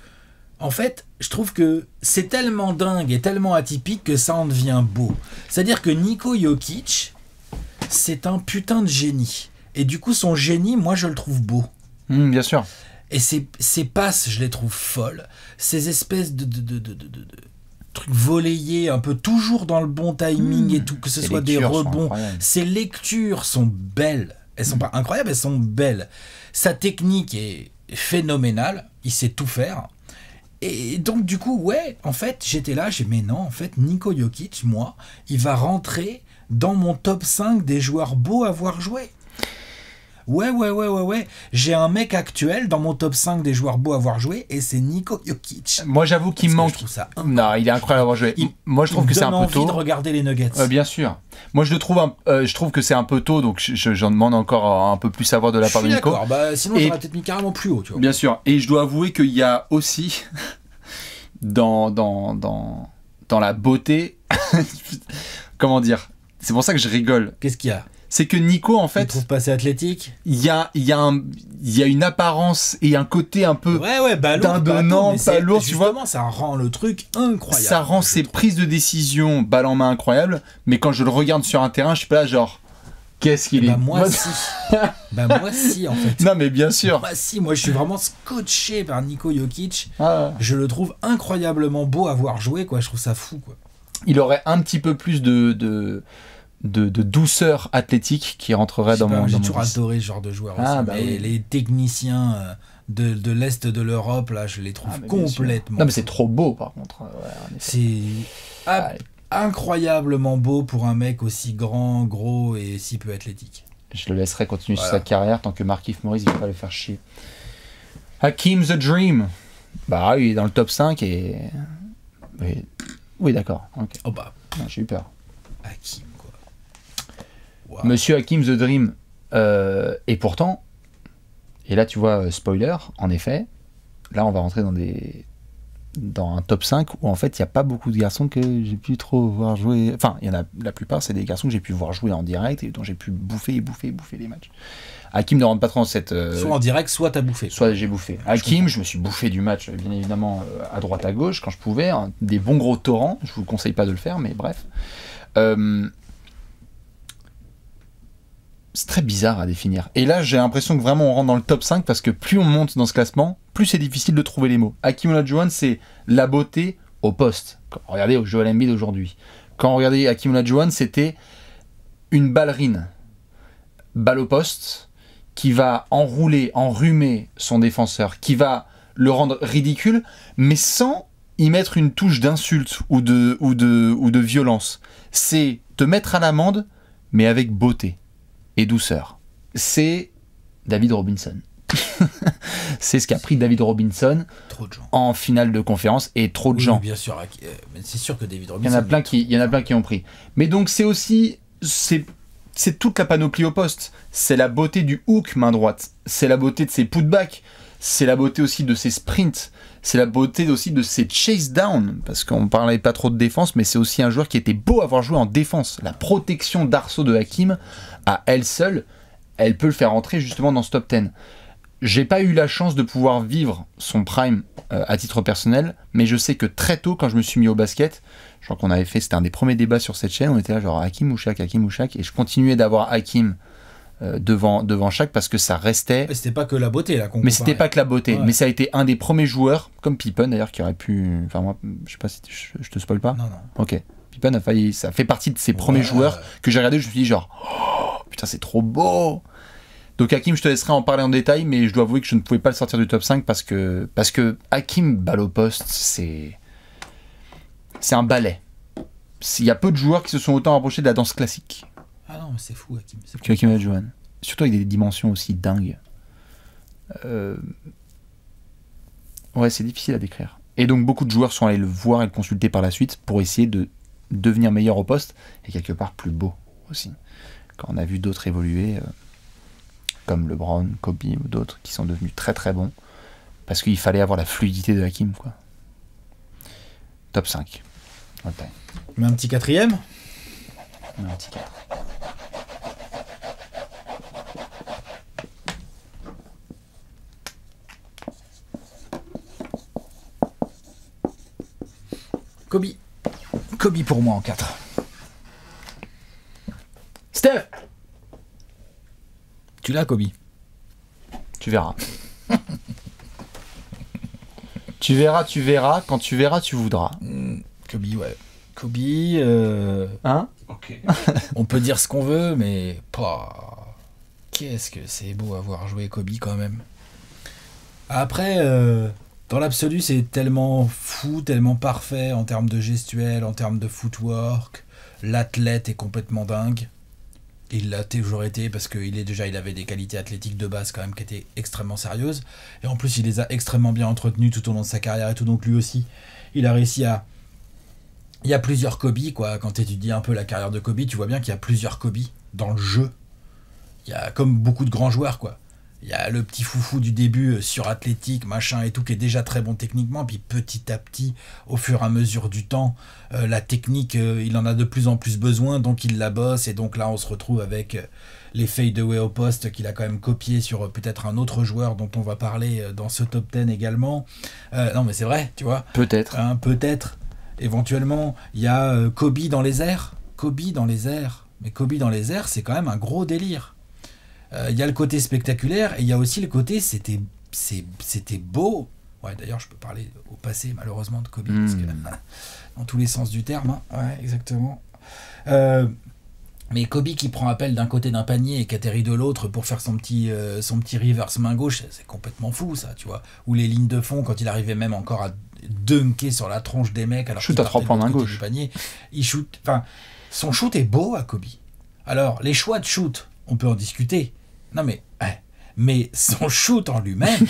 B: en fait, je trouve que c'est tellement dingue et tellement atypique que ça en devient beau. C'est-à-dire que Niko Jokic, c'est un putain de génie. Et du coup, son génie, moi, je le trouve beau.
A: Bien sûr.
B: Et ses passes, je les trouve folles. Ces espèces de trucs volleyés, un peu toujours dans le bon timing et tout, que ce soit des rebonds. Ses lectures sont belles. Elles sont pas incroyables, elles sont belles. Sa technique est phénoménale. Il sait tout faire. Et donc du coup, en fait, j'étais là, mais non, en fait, Niko Jokic, moi, il va rentrer dans mon top 5 des joueurs beaux à voir jouer. Ouais. J'ai un mec actuel dans mon top 5 des joueurs beaux à voir jouer et c'est Niko Jokic.
A: Moi, j'avoue qu'il me manque. Non, il est incroyable à avoir joué. Moi, je trouve que c'est un peu tôt.
B: Envie de regarder les Nuggets.
A: Bien sûr. Moi, je trouve que c'est un peu tôt, donc j'en demande encore un peu plus à voir de la part de Nico.
B: D'accord, sinon j'aurais peut-être mis carrément plus haut, tu vois.
A: Bien sûr. Et je dois avouer qu'il y a aussi dans la beauté, comment dire. C'est pour ça que je rigole.
B: Qu'est-ce qu'il y a ?
A: C'est que Nico, en fait,
B: tu trouves pas assez athlétique ?
A: Il y a une apparence et un côté un peu d'un donnant, pas lourd, tu vois.
B: Justement, ça rend le truc incroyable.
A: Ça rend ses prises de décision balle en main incroyables, mais quand je le regarde sur un terrain, je suis pas là genre qu'est-ce qu'il est.
B: Moi si en fait.
A: Non mais bien sûr.
B: Moi je suis vraiment scotché par Niko Jokic. Je le trouve incroyablement beau à voir jouer, quoi. Je trouve ça fou, quoi.
A: Il aurait un petit peu plus de douceur athlétique qui rentrerait dans mon...
B: J'ai toujours adoré ce genre de joueur aussi. Les techniciens de l'Est de l'Europe, là, je les trouve complètement...
A: Non, mais c'est trop beau, par contre.
B: C'est incroyablement beau pour un mec aussi grand, gros et si peu athlétique.
A: Je le laisserai continuer sur sa carrière tant que Markieff Morris, il va pas le faire chier. Hakeem the Dream. Il est dans le top 5 et... Oui, d'accord. Okay. J'ai eu peur.
B: Hakeem.
A: Wow. Monsieur Hakeem the Dream, et pourtant, et là tu vois, spoiler, en effet, là on va rentrer dans un top 5 où en fait il n'y a pas beaucoup de garçons que j'ai pu trop voir jouer. Enfin, il y en a, la plupart c'est des garçons que j'ai pu voir jouer en direct et dont j'ai pu bouffer les matchs. Hakeem ne rentre pas trop dans cette...
B: Soit en direct, soit t'as bouffé.
A: Soit j'ai bouffé. Hakeem, je me suis bouffé du match, bien évidemment, à droite à gauche quand je pouvais, hein, des bons gros torrents, je vous conseille pas de le faire, mais bref. C'est très bizarre à définir. Et là, j'ai l'impression que vraiment on rentre dans le top 5 parce que plus on monte dans ce classement, plus c'est difficile de trouver les mots. Hakeem Olajuwon, c'est la beauté au poste. Regardez au Joel Embiid aujourd'hui. Quand on regardait Hakeem Olajuwon, c'était une ballerine. Balle au poste, qui va enrhumer son défenseur, qui va le rendre ridicule, mais sans y mettre une touche d'insulte ou de violence. C'est te mettre à l'amende, mais avec beauté et douceur. C'est David Robinson. C'est ce qu'a pris David Robinson en finale de conférence et trop de gens.
B: Bien sûr, c'est sûr que David Robinson.
A: Il y en a plein qui ont pris. Mais donc c'est aussi c'est toute la panoplie au poste. C'est la beauté du hook main droite. C'est la beauté de ses putbacks. C'est la beauté aussi de ses sprints. C'est la beauté aussi de ses chase down. Parce qu'on parlait pas trop de défense, mais c'est aussi un joueur qui était beau à avoir joué en défense. La protection d'arceau de Hakeem, à elle seule, elle peut le faire entrer justement dans ce top 10. J'ai pas eu la chance de pouvoir vivre son prime à titre personnel, mais je sais que très tôt, quand je me suis mis au basket, je crois qu'on avait fait, c'était un des premiers débats sur cette chaîne, on était là genre Hakeem ou Shaq, et je continuais d'avoir Hakeem devant Shaq parce que ça restait...
B: Mais c'était pas que la beauté là qu'on
A: Mais c'était pas que la beauté,
B: ouais.
A: Mais ça a été un des premiers joueurs, comme Pippen d'ailleurs, qui aurait pu... Enfin moi, je sais pas si je te spoil pas.
B: Non.
A: Ok. Pippen a failli, ça fait partie de ces premiers joueurs que j'ai regardé, je me suis dit genre... putain, c'est trop beau. Donc Hakim, je te laisserai en parler en détail, mais je dois avouer que je ne pouvais pas le sortir du top 5 parce que Hakim balle au poste, c'est un ballet. Il y a peu de joueurs qui se sont autant rapprochés de la danse classique.
B: Ah non, mais c'est fou, Hakim.
A: Que Hakim Olajuwon. Surtout avec des dimensions aussi dingues. Ouais, c'est difficile à décrire. Et donc beaucoup de joueurs sont allés le voir et le consulter par la suite pour essayer de devenir meilleur au poste et quelque part plus beau aussi. Quand on a vu d'autres évoluer, comme LeBron, Kobe ou d'autres qui sont devenus très très bons, parce qu'il fallait avoir la fluidité de Hakim, quoi. Top 5. Okay.
B: Mais un petit quatrième.
A: Un petit 4.
B: Kobe. Kobe pour moi en 4.
A: Steph.
B: Tu l'as, Kobe?
A: Tu verras. Tu verras. Quand tu verras, tu voudras.
B: Kobe, ouais. Kobe,
A: Hein?
C: Ok.
B: on peut dire ce qu'on veut, mais qu'est-ce que c'est beau avoir joué Kobe quand même. Après, dans l'absolu, c'est tellement fou, tellement parfait en termes de gestuelle, en termes de footwork. L'athlète est complètement dingue. Il l'a toujours été parce qu'il avait des qualités athlétiques de base quand même qui étaient extrêmement sérieuses. Et en plus, il les a extrêmement bien entretenues tout au long de sa carrière et tout. Donc lui aussi, il a réussi à... Il y a plusieurs Kobe, quoi. Quand tu étudies un peu la carrière de Kobe, tu vois bien qu'il y a plusieurs Kobe dans le jeu. Il y a comme beaucoup de grands joueurs, quoi. Il y a le petit foufou du début, surathlétique, machin et tout, qui est déjà très bon techniquement. Puis petit à petit, au fur et à mesure du temps, la technique, il en a de plus en plus besoin, donc il la bosse. Et donc là, on se retrouve avec les fade-away au poste qu'il a quand même copié sur peut-être un autre joueur dont on va parler dans ce top 10 également. Non, mais c'est vrai, tu vois.
A: Peut-être.
B: Peut-être. Éventuellement, il y a Kobe dans les airs. Kobe dans les airs. Mais Kobe dans les airs, c'est quand même un gros délire. Il y a le côté spectaculaire et il y a aussi le côté c'était beau. Ouais, d'ailleurs, je peux parler au passé, malheureusement, de Kobe, parce que, dans tous les sens du terme. Hein. Ouais, exactement. Mais Kobe qui prend appel d'un côté d'un panier et qui atterrit de l'autre pour faire son petit reverse main gauche, c'est complètement fou, ça, tu vois. Ou les lignes de fond, quand il arrivait même encore à dunker sur la tronche des mecs, alors
A: shoot à 3 points main gauche.
B: Du panier, il shoot. Enfin, son shoot est beau à Kobe. Alors, les choix de shoot, on peut en discuter. Non, mais son shoot en lui-même,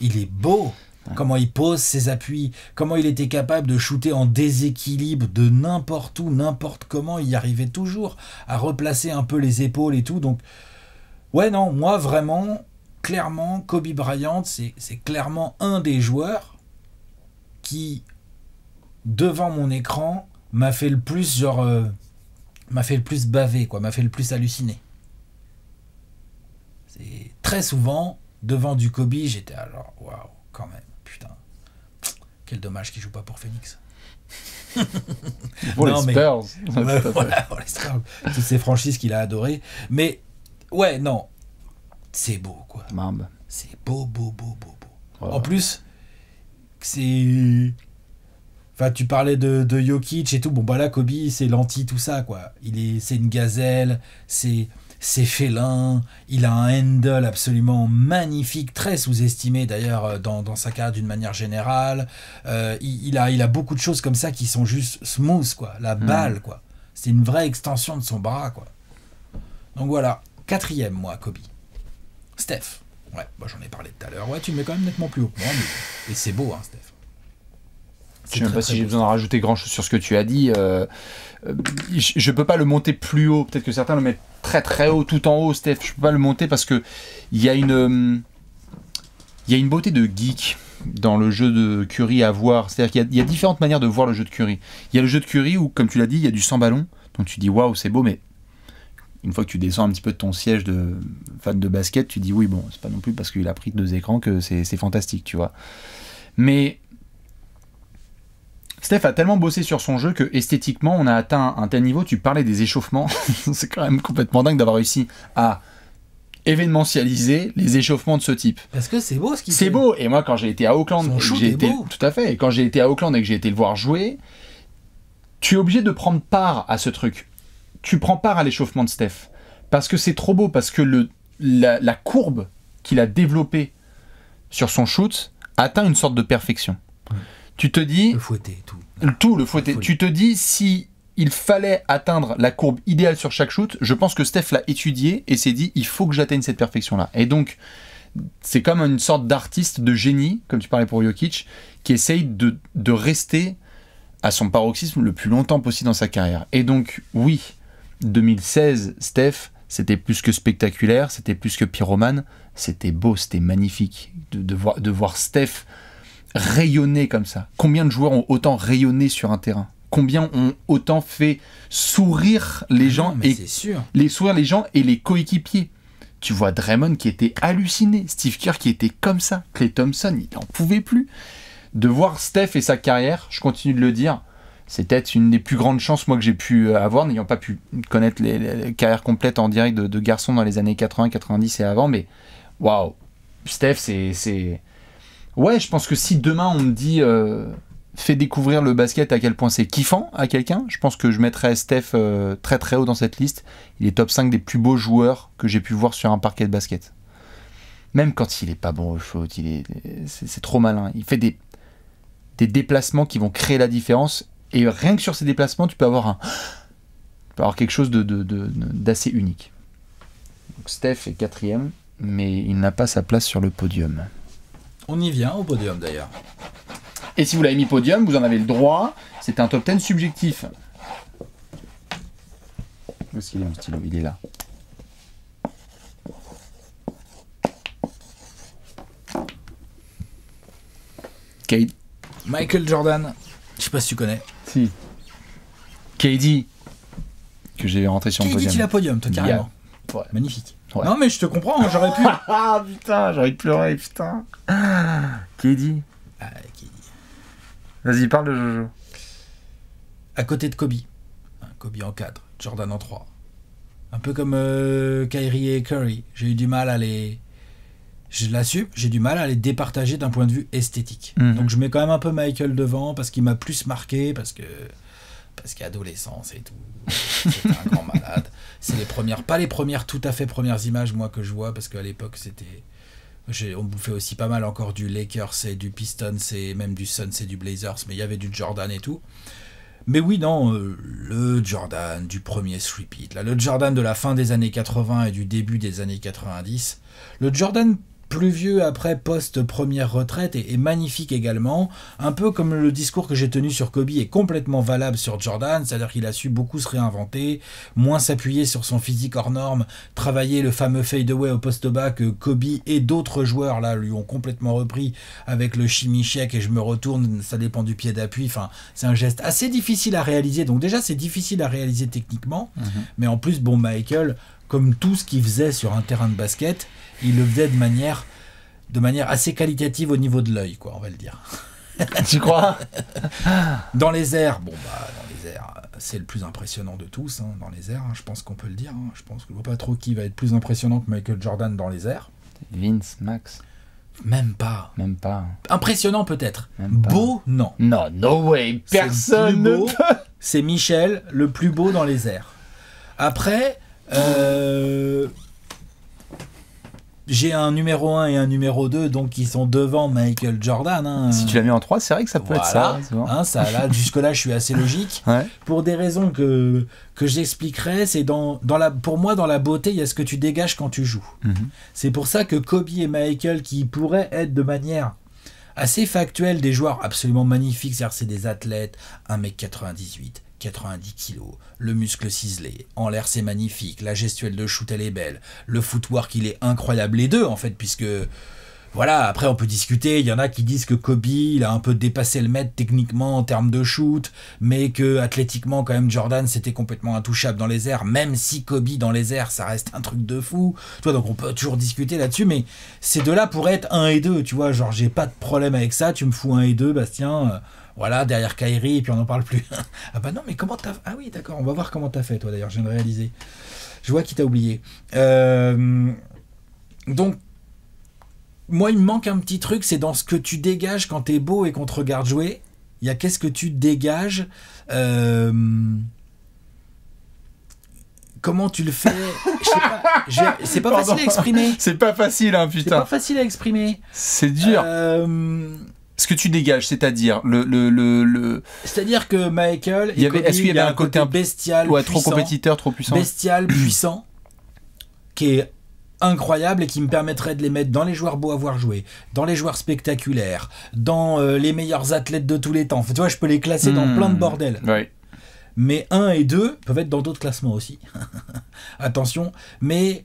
B: il est beau. Comment il pose ses appuis, comment il était capable de shooter en déséquilibre de n'importe où, n'importe comment, il y arrivait toujours à replacer un peu les épaules et tout. Donc, ouais, non, moi vraiment, clairement, Kobe Bryant, c'est clairement un des joueurs qui, devant mon écran, m'a fait le plus, m'a fait le plus baver, quoi, m'a fait le plus halluciner. C'est très souvent, devant du Kobe, j'étais alors, waouh, quand même. Putain, quel dommage qu'il joue pas pour Phoenix.
A: Pour les Spurs.
B: Voilà, pour les Spurs. Toutes ces franchises qu'il a adorées. Mais, ouais, non. C'est beau, quoi.
A: Marbe.
B: C'est beau.
A: Ouais.
B: En plus, c'est... Enfin, tu parlais de Jokic et tout. Bon, bah là, Kobe, c'est l'anti tout ça, quoi. C'est une gazelle, c'est félin, il a un handle absolument magnifique, très sous-estimé d'ailleurs dans sa carrière d'une manière générale. Il a beaucoup de choses comme ça qui sont juste smooth, quoi. La balle, quoi. C'est une vraie extension de son bras, quoi. Donc voilà, 4e, moi, Kobe. Steph. Ouais, bah, j'en ai parlé tout à l'heure. Ouais, tu le mets quand même nettement plus haut que moi, mais... Et c'est beau, hein, Steph.
A: Je ne sais même pas si j'ai besoin de rajouter grand chose sur ce que tu as dit. Je peux pas le monter plus haut. Peut-être que certains le mettent très très haut, tout en haut, Steph. Je peux pas le monter parce que il y a une beauté de geek dans le jeu de Curry à voir. C'est-à-dire qu'il y a différentes manières de voir le jeu de Curry. Il y a le jeu de Curry où, comme tu l'as dit, il y a du sans ballon. Donc tu dis waouh, c'est beau, mais une fois que tu descends un petit peu de ton siège de fan de basket, tu dis oui, bon, c'est pas non plus parce qu'il a pris 2 écrans que c'est fantastique, tu vois. Mais Steph a tellement bossé sur son jeu que esthétiquement on a atteint un tel niveau. Tu parlais des échauffements, c'est quand même complètement dingue d'avoir réussi à événementialiser les échauffements de ce type.
B: Parce que c'est beau ce qu'il fait.
A: C'est beau. Et moi quand j'ai été à Auckland,
B: beau.
A: Tout à fait. Et quand j'ai été à Auckland et que j'ai été le voir jouer, tu es obligé de prendre part à ce truc. Tu prends part à l'échauffement de Steph Parce que c'est trop beau, parce que la courbe qu'il a développée sur son shoot atteint une sorte de perfection. Tu te dis...
B: Le fouetté, tout.
A: Tout, le fouetté. Tu te dis, si il fallait atteindre la courbe idéale sur chaque shoot, je pense que Steph l'a étudié et s'est dit, il faut que j'atteigne cette perfection-là. Et donc, c'est comme une sorte d'artiste, de génie, comme tu parlais pour Jokic, qui essaye de rester à son paroxysme le plus longtemps possible dans sa carrière. Et donc, oui, 2016, Steph, c'était plus que spectaculaire, c'était plus que pyromane, c'était beau, c'était magnifique de voir Steph rayonner comme ça. Combien de joueurs ont autant rayonné sur un terrain? Combien ont autant fait sourire les gens
B: c'est sûr.
A: sourire les gens et les coéquipiers? Tu vois Draymond qui était halluciné, Steve Kerr qui était comme ça, Klay Thompson, il n'en pouvait plus. De voir Steph et sa carrière, je continue de le dire, c'est peut-être une des plus grandes chances moi que j'ai pu avoir, n'ayant pas pu connaître les carrières complètes en direct de garçons dans les années 80, 90 et avant, mais waouh, Steph c'est... Ouais, je pense que si demain on me dit fais découvrir le basket à quel point c'est kiffant à quelqu'un, je pense que je mettrais Steph très très haut dans cette liste. Il est top 5 des plus beaux joueurs que j'ai pu voir sur un parquet de basket. Même quand il est pas bon au shoot, c'est trop malin. Il fait des déplacements qui vont créer la différence, et rien que sur ces déplacements, tu peux avoir quelque chose d'assez unique. Donc Steph est 4e, mais il n'a pas sa place sur le podium.
B: On y vient au podium d'ailleurs.
A: Et si vous l'avez mis podium, vous en avez le droit. C'est un top 10 subjectif. Où est-ce qu'il est mon stylo? Il est là. Kate.
B: Michael Jordan. Je sais pas si tu connais.
A: Si. KD. Que j'ai rentré sur mon
B: KD,
A: podium.
B: tu l'as podium, toi, carrément.
A: Ouais.
B: Magnifique.
A: Ouais.
B: Non, mais je te comprends, j'aurais pu.
A: Ah putain, j'ai envie de pleurer, putain. KD.
B: Ah, KD.
A: Vas-y, parle de Jojo.
B: À côté de Kobe. Kobe en 4, Jordan en 3. Un peu comme Kyrie et Curry. J'ai eu du mal à les... Je l'assume, j'ai du mal à les départager d'un point de vue esthétique. Donc je mets quand même un peu Michael devant parce qu'il m'a plus marqué, parce qu'adolescence et tout. C'était un grand malade. C'est pas les premières tout à fait premières images moi que je vois, parce qu'à l'époque on bouffait aussi pas mal encore du Lakers et du Pistons et même du Suns et du Blazers, mais il y avait du Jordan et tout. Mais oui, non, le Jordan du premier three-peat, le Jordan de la fin des années 80 et du début des années 90, le Jordan plus vieux après post-première retraite est magnifique également, un peu comme le discours que j'ai tenu sur Kobe est complètement valable sur Jordan, c'est-à-dire qu'il a su beaucoup se réinventer, moins s'appuyer sur son physique hors norme, travailler le fameux fadeaway au poste bas que Kobe et d'autres joueurs là lui ont complètement repris avec le shimmy shake et je me retourne, ça dépend du pied d'appui, enfin c'est un geste assez difficile à réaliser, donc déjà c'est difficile à réaliser techniquement, mais en plus bon Michael, comme tout ce qu'il faisait sur un terrain de basket, il le faisait de manière assez qualitative au niveau de l'œil, quoi, on va le dire.
A: Tu crois?
B: Dans les airs, dans les airs, c'est le plus impressionnant de tous, hein, dans les airs, hein, je pense qu'on peut le dire. Hein, je pense que je vois pas trop qui va être plus impressionnant que Michael Jordan dans les airs.
A: Vince, Max.
B: Même pas. Impressionnant peut-être. Beau, non.
A: Non, no way. Personne ne peut.
B: C'est Michel, le plus beau dans les airs. Après, j'ai un numéro 1 et un numéro 2 donc qui sont devant Michael Jordan. Hein.
A: Si tu l'as mis en 3, c'est vrai que ça peut être ça.
B: Ça là, jusque-là, je suis assez logique.
A: Ouais.
B: Pour des raisons que j'expliquerai, c'est pour moi, dans la beauté, il y a ce que tu dégages quand tu joues. C'est pour ça que Kobe et Michael, qui pourraient être de manière assez factuelle des joueurs absolument magnifiques, c'est-à-dire c'est des athlètes, 1m98, 90 kilos, le muscle ciselé, en l'air c'est magnifique, la gestuelle de shoot elle est belle, le footwork il est incroyable, les deux en fait, puisque voilà, après on peut discuter, il y en a qui disent que Kobe il a un peu dépassé le mètre techniquement en termes de shoot, mais que athlétiquement quand même Jordan c'était complètement intouchable dans les airs, même si Kobe dans les airs ça reste un truc de fou, tu vois, donc on peut toujours discuter là-dessus, mais ces deux-là pourraient être 1 et 2, tu vois, genre j'ai pas de problème avec ça, tu me fous 1 et 2, Bastien, voilà, derrière Kyrie, et puis on n'en parle plus. Ah bah non, mais comment t'as... Ah oui, d'accord, on va voir comment t'as fait, toi, d'ailleurs, je viens de réaliser. Je vois qui t'a oublié. Donc, moi, il me manque un petit truc, c'est dans ce que tu dégages quand t'es beau et qu'on te regarde jouer. Il y a qu'est-ce que tu dégages comment tu le fais? Je sais pas. C'est pas
A: Pardon.
B: facile à exprimer.
A: C'est pas facile, hein,
B: C'est
A: putain.
B: pas facile à exprimer.
A: C'est dur. Ce que tu dégages, c'est-à-dire
B: C'est-à-dire que Michael,
A: Il y avait- est-ce qu'il y avait
B: a
A: un côté
B: bestial,
A: ouais, trop
B: puissant,
A: compétiteur, trop puissant.
B: bestial, puissant, qui est incroyable et qui me permettrait de les mettre dans les joueurs beaux à voir jouer, dans les joueurs spectaculaires, dans les meilleurs athlètes de tous les temps. Tu vois, je peux les classer dans plein de bordel.
A: Ouais.
B: Mais 1 et 2 peuvent être dans d'autres classements aussi. Attention, mais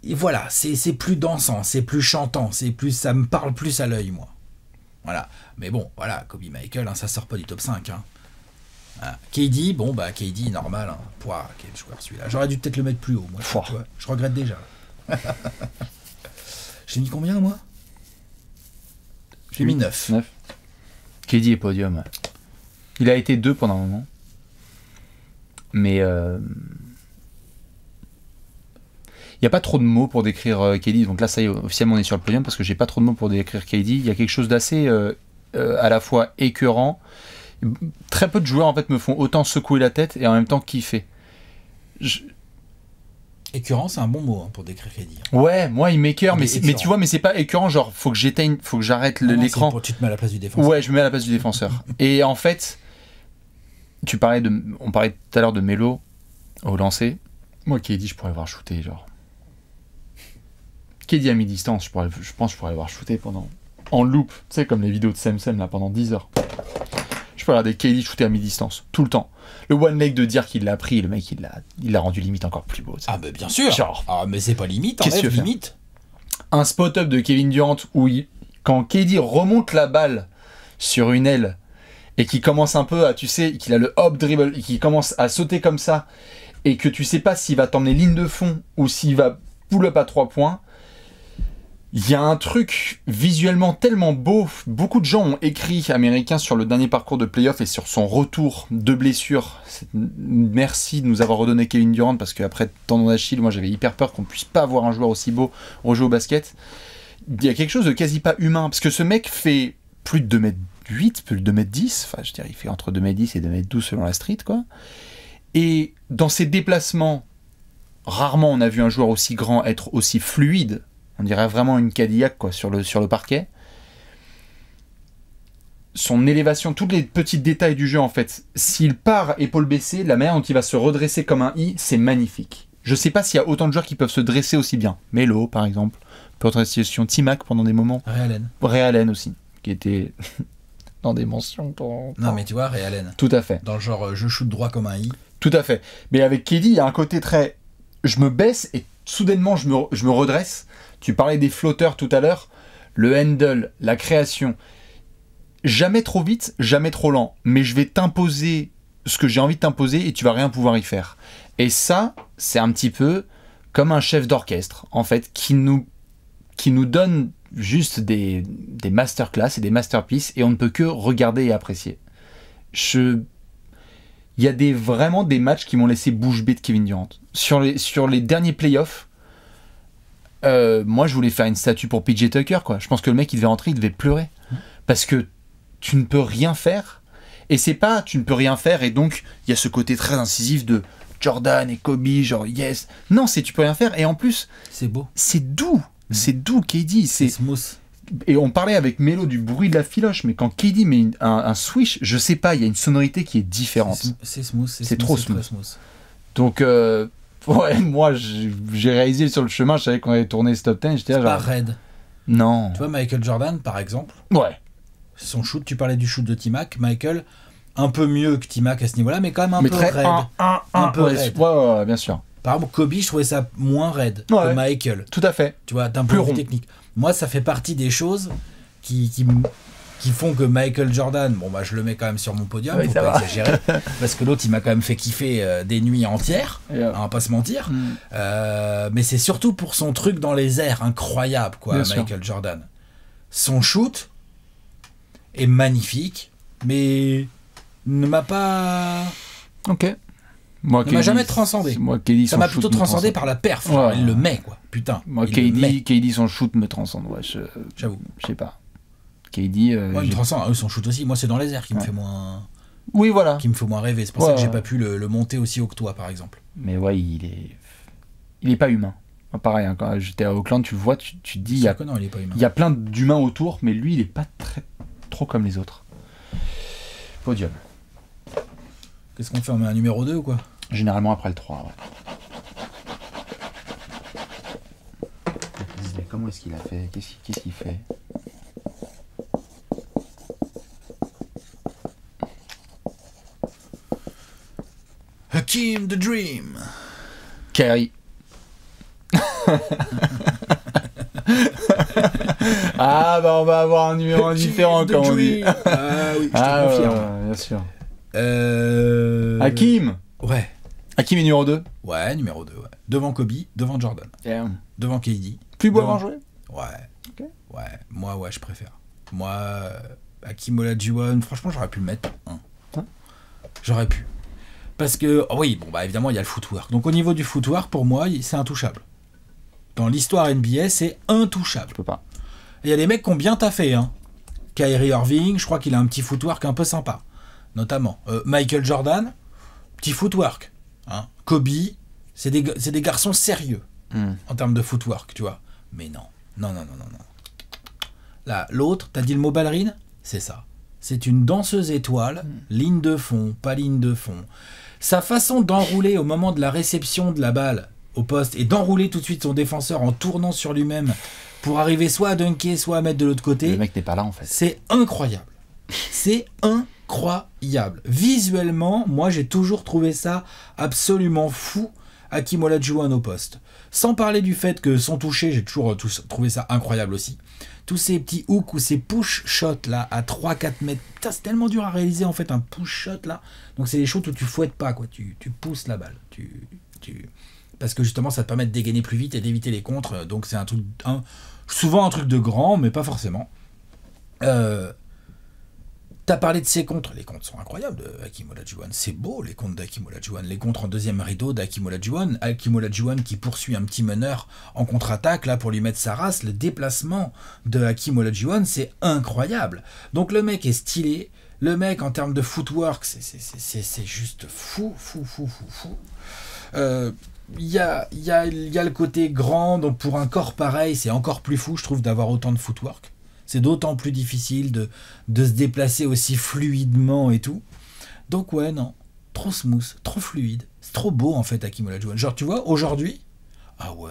B: et voilà, c'est plus dansant, c'est plus chantant, ça me parle plus à l'œil, moi. Voilà. Mais bon, voilà, Kobe Michael, hein, ça sort pas du top 5. Hein. Voilà. KD, bon bah KD normal, hein. Pouah, quel joueur celui-là. J'aurais dû peut-être le mettre plus haut, moi. Tu vois, je regrette déjà. J'ai mis combien, moi? J'ai mis 9.
A: 9. KD et podium. Ouais. Il a été 2 pendant un moment. Mais il n'y a pas trop de mots pour décrire KD. Donc là, ça y est, officiellement, on est sur le podium parce que j'ai pas trop de mots pour décrire KD. Il y a quelque chose d'assez à la fois écœurant. Très peu de joueurs en fait me font autant secouer la tête et en même temps kiffer.
B: Écœurant, c'est un bon mot hein, pour décrire KD.
A: Ouais, moi il m'écœure, mais
B: écœurant.
A: tu vois, mais c'est pas écœurant, genre faut que j'éteigne, faut que j'arrête
B: Non,
A: l'écran.
B: Tu te mets à la place du défenseur.
A: Ouais, je me mets à la place du défenseur. Et en fait, on parlait tout à l'heure de Melo au lancer. Moi, KD, je pourrais avoir shooté, genre. KD à mi-distance, je pense que je pourrais avoir shooté en loop, tu sais, comme les vidéos de Sem là, pendant 10 heures. Je peux regarder KD shooter à mi-distance, tout le temps. Le one leg de dire qu'il l'a pris, le mec, il l'a rendu limite encore plus beau.
B: Ah, bah bien sûr.
A: Genre.
B: Ah, mais c'est pas limite,
A: Qu'est-ce que tu veux faire
B: limite.
A: Un spot-up de Kevin Durant où quand KD remonte la balle sur une aile et qu'il commence un peu à, tu sais, qu'il a le hop dribble, et qu'il commence à sauter comme ça et que tu sais pas s'il va t'emmener ligne de fond ou s'il va pull-up à 3 points, il y a un truc visuellement tellement beau. Beaucoup de gens ont écrit, américains, sur le dernier parcours de playoff et sur son retour de blessure. Merci de nous avoir redonné Kevin Durant parce qu'après tendon d'Achille, moi j'avais hyper peur qu'on puisse pas avoir un joueur aussi beau rejouer au basket. Il y a quelque chose de quasi pas humain parce que ce mec fait plus de 2m8, plus de 2m10. Enfin, je dirais, il fait entre 2m10 et 2m12 selon la street, quoi. Et dans ses déplacements, rarement on a vu un joueur aussi grand être aussi fluide. On dirait vraiment une Cadillac quoi, sur le parquet. Son élévation, tous les petits détails du jeu en fait. S'il part épaule baissée, la manière dont il va se redresser comme un I, c'est magnifique. Je sais pas s'il y a autant de joueurs qui peuvent se dresser aussi bien. Melo par exemple, pour autre situation, T-Mac pendant des moments. Ray Allen aussi, qui était dans des mentions.
B: Non mais tu vois, Ray Allen.
A: Tout à fait.
B: Dans le genre je shoot droit comme un I.
A: Tout à fait. Mais avec KD, il y a un côté très... Je me baisse et soudainement je me redresse. Tu parlais des flotteurs tout à l'heure, le handle, la création. Jamais trop vite, jamais trop lent, mais je vais t'imposer ce que j'ai envie de t'imposer et tu vas rien pouvoir y faire. Et ça, c'est un petit peu comme un chef d'orchestre, en fait, qui nous donne juste des masterclass et des masterpieces et on ne peut que regarder et apprécier. Il y a vraiment des matchs qui m'ont laissé bouche bée de Kevin Durant. Sur les derniers playoffs, moi je voulais faire une statue pour PJ Tucker quoi. Je pense que le mec il devait rentrer, il devait pleurer parce que tu ne peux rien faire et c'est pas tu ne peux rien faire et donc il y a ce côté très incisif de Jordan et Kobe genre yes non c'est tu peux rien faire et en plus
B: c'est beau,
A: c'est doux KD c'est
B: smooth
A: et on parlait avec Melo du bruit de la filoche mais quand KD met un swish je sais pas il y a une sonorité qui est différente
B: c'est smooth
A: c'est trop smooth donc ouais, moi j'ai réalisé sur le chemin, je savais qu'on allait tourner ce top 10, j'étais là genre...
B: pas raide.
A: Non.
B: Tu vois Michael Jordan par exemple.
A: Ouais.
B: Son shoot, tu parlais du shoot de T-Mac, Michael, un peu mieux que T-Mac à ce niveau-là, mais quand même un peu raide. Un peu raide.
A: Ouais, bien sûr.
B: Par exemple, Kobe, je trouvais ça moins raide que Michael.
A: Tout à fait.
B: Tu vois, d'un point de vue technique. Moi, ça fait partie des choses qui font que Michael Jordan, bon bah je le mets quand même sur mon podium, faut pas exagérer, parce que l'autre il m'a quand même fait kiffer des nuits entières, on va pas se mentir, mais c'est surtout pour son truc dans les airs incroyable quoi, Michael Jordan. Son shoot est magnifique, mais ne m'a pas...
A: Ok. Moi,
B: ne m'a jamais transcendé.
A: Moi, KD,
B: ça m'a plutôt transcendé par la perf, il le met quoi, putain.
A: Moi KD son shoot me transcende, ouais,
B: j'avoue.
A: Je sais pas. KD,
B: il me transcende, son shoot aussi. Moi, c'est dans les airs qui me fait moins
A: Oui, voilà.
B: qui me fait moins rêver. C'est pour ça que j'ai pas pu le monter aussi haut que toi, par exemple.
A: Mais ouais, il est pas humain. Pareil, hein, quand j'étais à Auckland, tu le vois, tu te dis,
B: Non, il est pas humain.
A: il y a plein d'humains autour, mais lui, il est pas trop comme les autres. Podium.
B: Qu'est-ce qu'on fait? On met un numéro 2 ou quoi?
A: Généralement après le 3, ouais. Comment est-ce qu'il a fait? Qu'est-ce qu'il fait?
B: Hakim the Dream.
A: Kerry. Ah bah on va avoir un numéro différent comme on dit.
B: Ah oui, je te confirme.
A: Ouais, bien sûr.
B: Hakim.
A: Ouais. Hakim est numéro 2.
B: Ouais, numéro 2, ouais. Devant Kobe, devant Jordan.
A: Damn.
B: Devant KD.
A: Plus beau à jouer.
B: Ouais.
A: Ok.
B: Ouais, moi, ouais, je préfère. Moi, Hakim Olajuwon, franchement, j'aurais pu le mettre 1. J'aurais pu. Parce que, oh oui, bon, bah évidemment, il y a le footwork. Donc au niveau du footwork, pour moi, c'est intouchable. Dans l'histoire NBA, c'est intouchable.
A: Je peux pas.
B: Il y a des mecs qui ont bien taffé, hein. Kyrie Irving, je crois qu'il a un petit footwork un peu sympa. Notamment. Michael Jordan, petit footwork. Hein. Kobe, c'est des garçons sérieux en termes de footwork, tu vois. Mais non. Non. Là, l'autre, t'as dit le mot ballerine? C'est ça. C'est une danseuse étoile, ligne de fond, pas ligne de fond. Sa façon d'enrouler au moment de la réception de la balle au poste et d'enrouler tout de suite son défenseur en tournant sur lui-même pour arriver soit à dunker, soit à mettre de l'autre côté.
A: Le mec n'est pas là en fait.
B: C'est incroyable. C'est incroyable. Visuellement, moi j'ai toujours trouvé ça absolument fou, Hakim Olajuwon au poste. Sans parler du fait que son toucher, j'ai toujours trouvé ça incroyable aussi. Tous ces petits hooks ou ces push shots là à 3-4 mètres. Putain, c'est tellement dur à réaliser en fait un push shot là. Donc c'est des shots où tu fouettes pas quoi, tu pousses la balle. Parce que justement ça te permet de dégainer plus vite et d'éviter les contres. Donc c'est souvent un truc de grand, mais pas forcément. T'as parlé de ses contres. Les contres sont incroyables de Hakim Olajuwon. C'est beau les contres d'Hakim Olajuwon. Les contres en deuxième rideau d'Hakim Olajuwon. Hakim Olajuwon qui poursuit un petit meneur en contre-attaque là pour lui mettre sa race. Le déplacement de Hakim Olajuwon, c'est incroyable. Donc le mec est stylé. Le mec en termes de footwork, c'est juste fou. Il y a le côté grand. Donc pour un corps pareil, c'est encore plus fou, je trouve, d'avoir autant de footwork. C'est d'autant plus difficile de se déplacer aussi fluidement et tout. Donc ouais, non. Trop smooth, trop fluide. C'est trop beau en fait, Hakim Olajuwon. Genre, tu vois, aujourd'hui, ah ouais,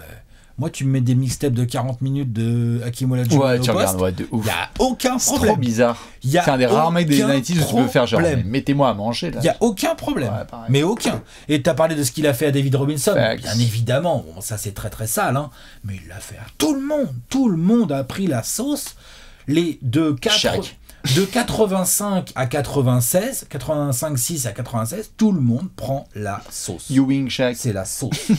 B: moi tu me mets des mixtapes de 40 minutes de Hakim Olajuwon
A: Ouais,
B: au
A: tu
B: poste,
A: regardes, ouais, de ouf.
B: y a aucun
A: C'est
B: problème.
A: trop bizarre. C'est un des rares mecs des United où tu peux faire genre, mettez-moi à manger là.
B: Il n'y a aucun problème.
A: Ouais, pareil.
B: Mais aucun. Et tu as parlé de ce qu'il a fait à David Robinson.
A: Facts.
B: Bien évidemment. Bon, ça, c'est très très sale. Hein. Mais il l'a fait à tout le monde. Tout le monde a pris la sauce. De 85 à 96, 85-6 à 96, tout le monde prend la sauce.
A: Ewing, Shaq.
B: C'est la sauce.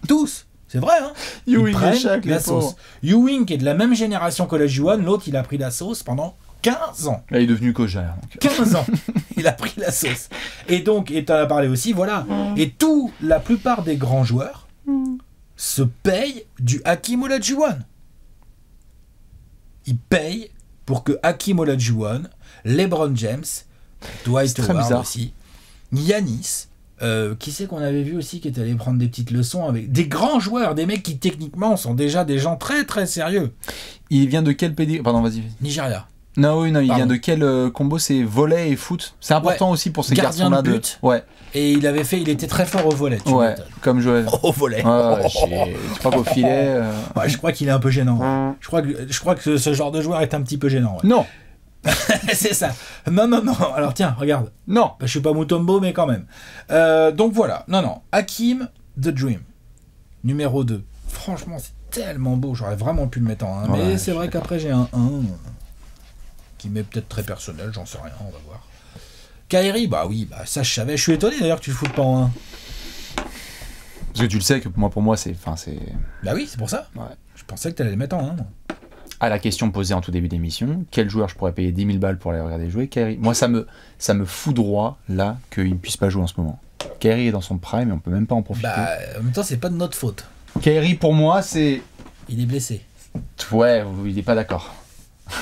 B: Tous. C'est vrai, hein.
A: Ewing
B: Ils prennent
A: et Shaq,
B: la
A: les pauvres.
B: sauce. Ewing qui est de la même génération qu'Olajuwon, l'autre, il a pris la sauce pendant 15 ans.
A: Là, il est devenu Kojal.
B: 15 ans, il a pris la sauce. Et donc, et tu en as parlé aussi, voilà. Et la plupart des grands joueurs se payent du Hakim Olajuwon. Ils payent pour que Hakim Olajuwon, LeBron James, Dwight Howard aussi, Giannis, qui c'est qu'on avait vu aussi qui est allé prendre des petites leçons avec des grands joueurs, des mecs qui techniquement sont déjà des gens très très sérieux.
A: Il vient de quel pays? Pardon, vas-y.
B: Nigeria.
A: Non, il vient de quel combo? C'est volley et foot. C'est important aussi pour ces garçons-là.
B: De but.
A: Ouais.
B: Et il était très fort au volley.
A: Ouais, comme Joël.
B: Au volley.
A: Tu crois qu'au filet.
B: Ouais, je crois qu'il est un peu gênant. Je crois que ce genre de joueur est un petit peu gênant. Ouais.
A: Non.
B: C'est ça. Non. Alors tiens, regarde.
A: Non.
B: Je suis pas Mutombo, mais quand même. Donc voilà. Non. Hakim the Dream. Numéro 2. Franchement, c'est tellement beau. J'aurais vraiment pu le mettre en 1.
A: Ouais,
B: mais c'est vrai qu'après, j'ai un 1 qui m'est peut-être très personnel. J'en sais rien. On va voir. Kyrie, bah oui, ça je savais. Je suis étonné d'ailleurs que tu le foutes pas en 1.
A: Parce que tu le sais que pour moi, c'est.
B: Bah oui, c'est pour ça.
A: Ouais.
B: Je pensais que tu allais le mettre en 1.
A: À la question posée en tout début d'émission, quel joueur je pourrais payer 10 000 balles pour aller regarder jouer? Kyrie. Moi, ça me foudroie là qu'il ne puisse pas jouer en ce moment. Kyrie est dans son prime et on peut même pas en profiter.
B: Bah, en même temps, c'est pas de notre faute.
A: Kyrie, pour moi, c'est.
B: Il est blessé.
A: Ouais, il est pas d'accord.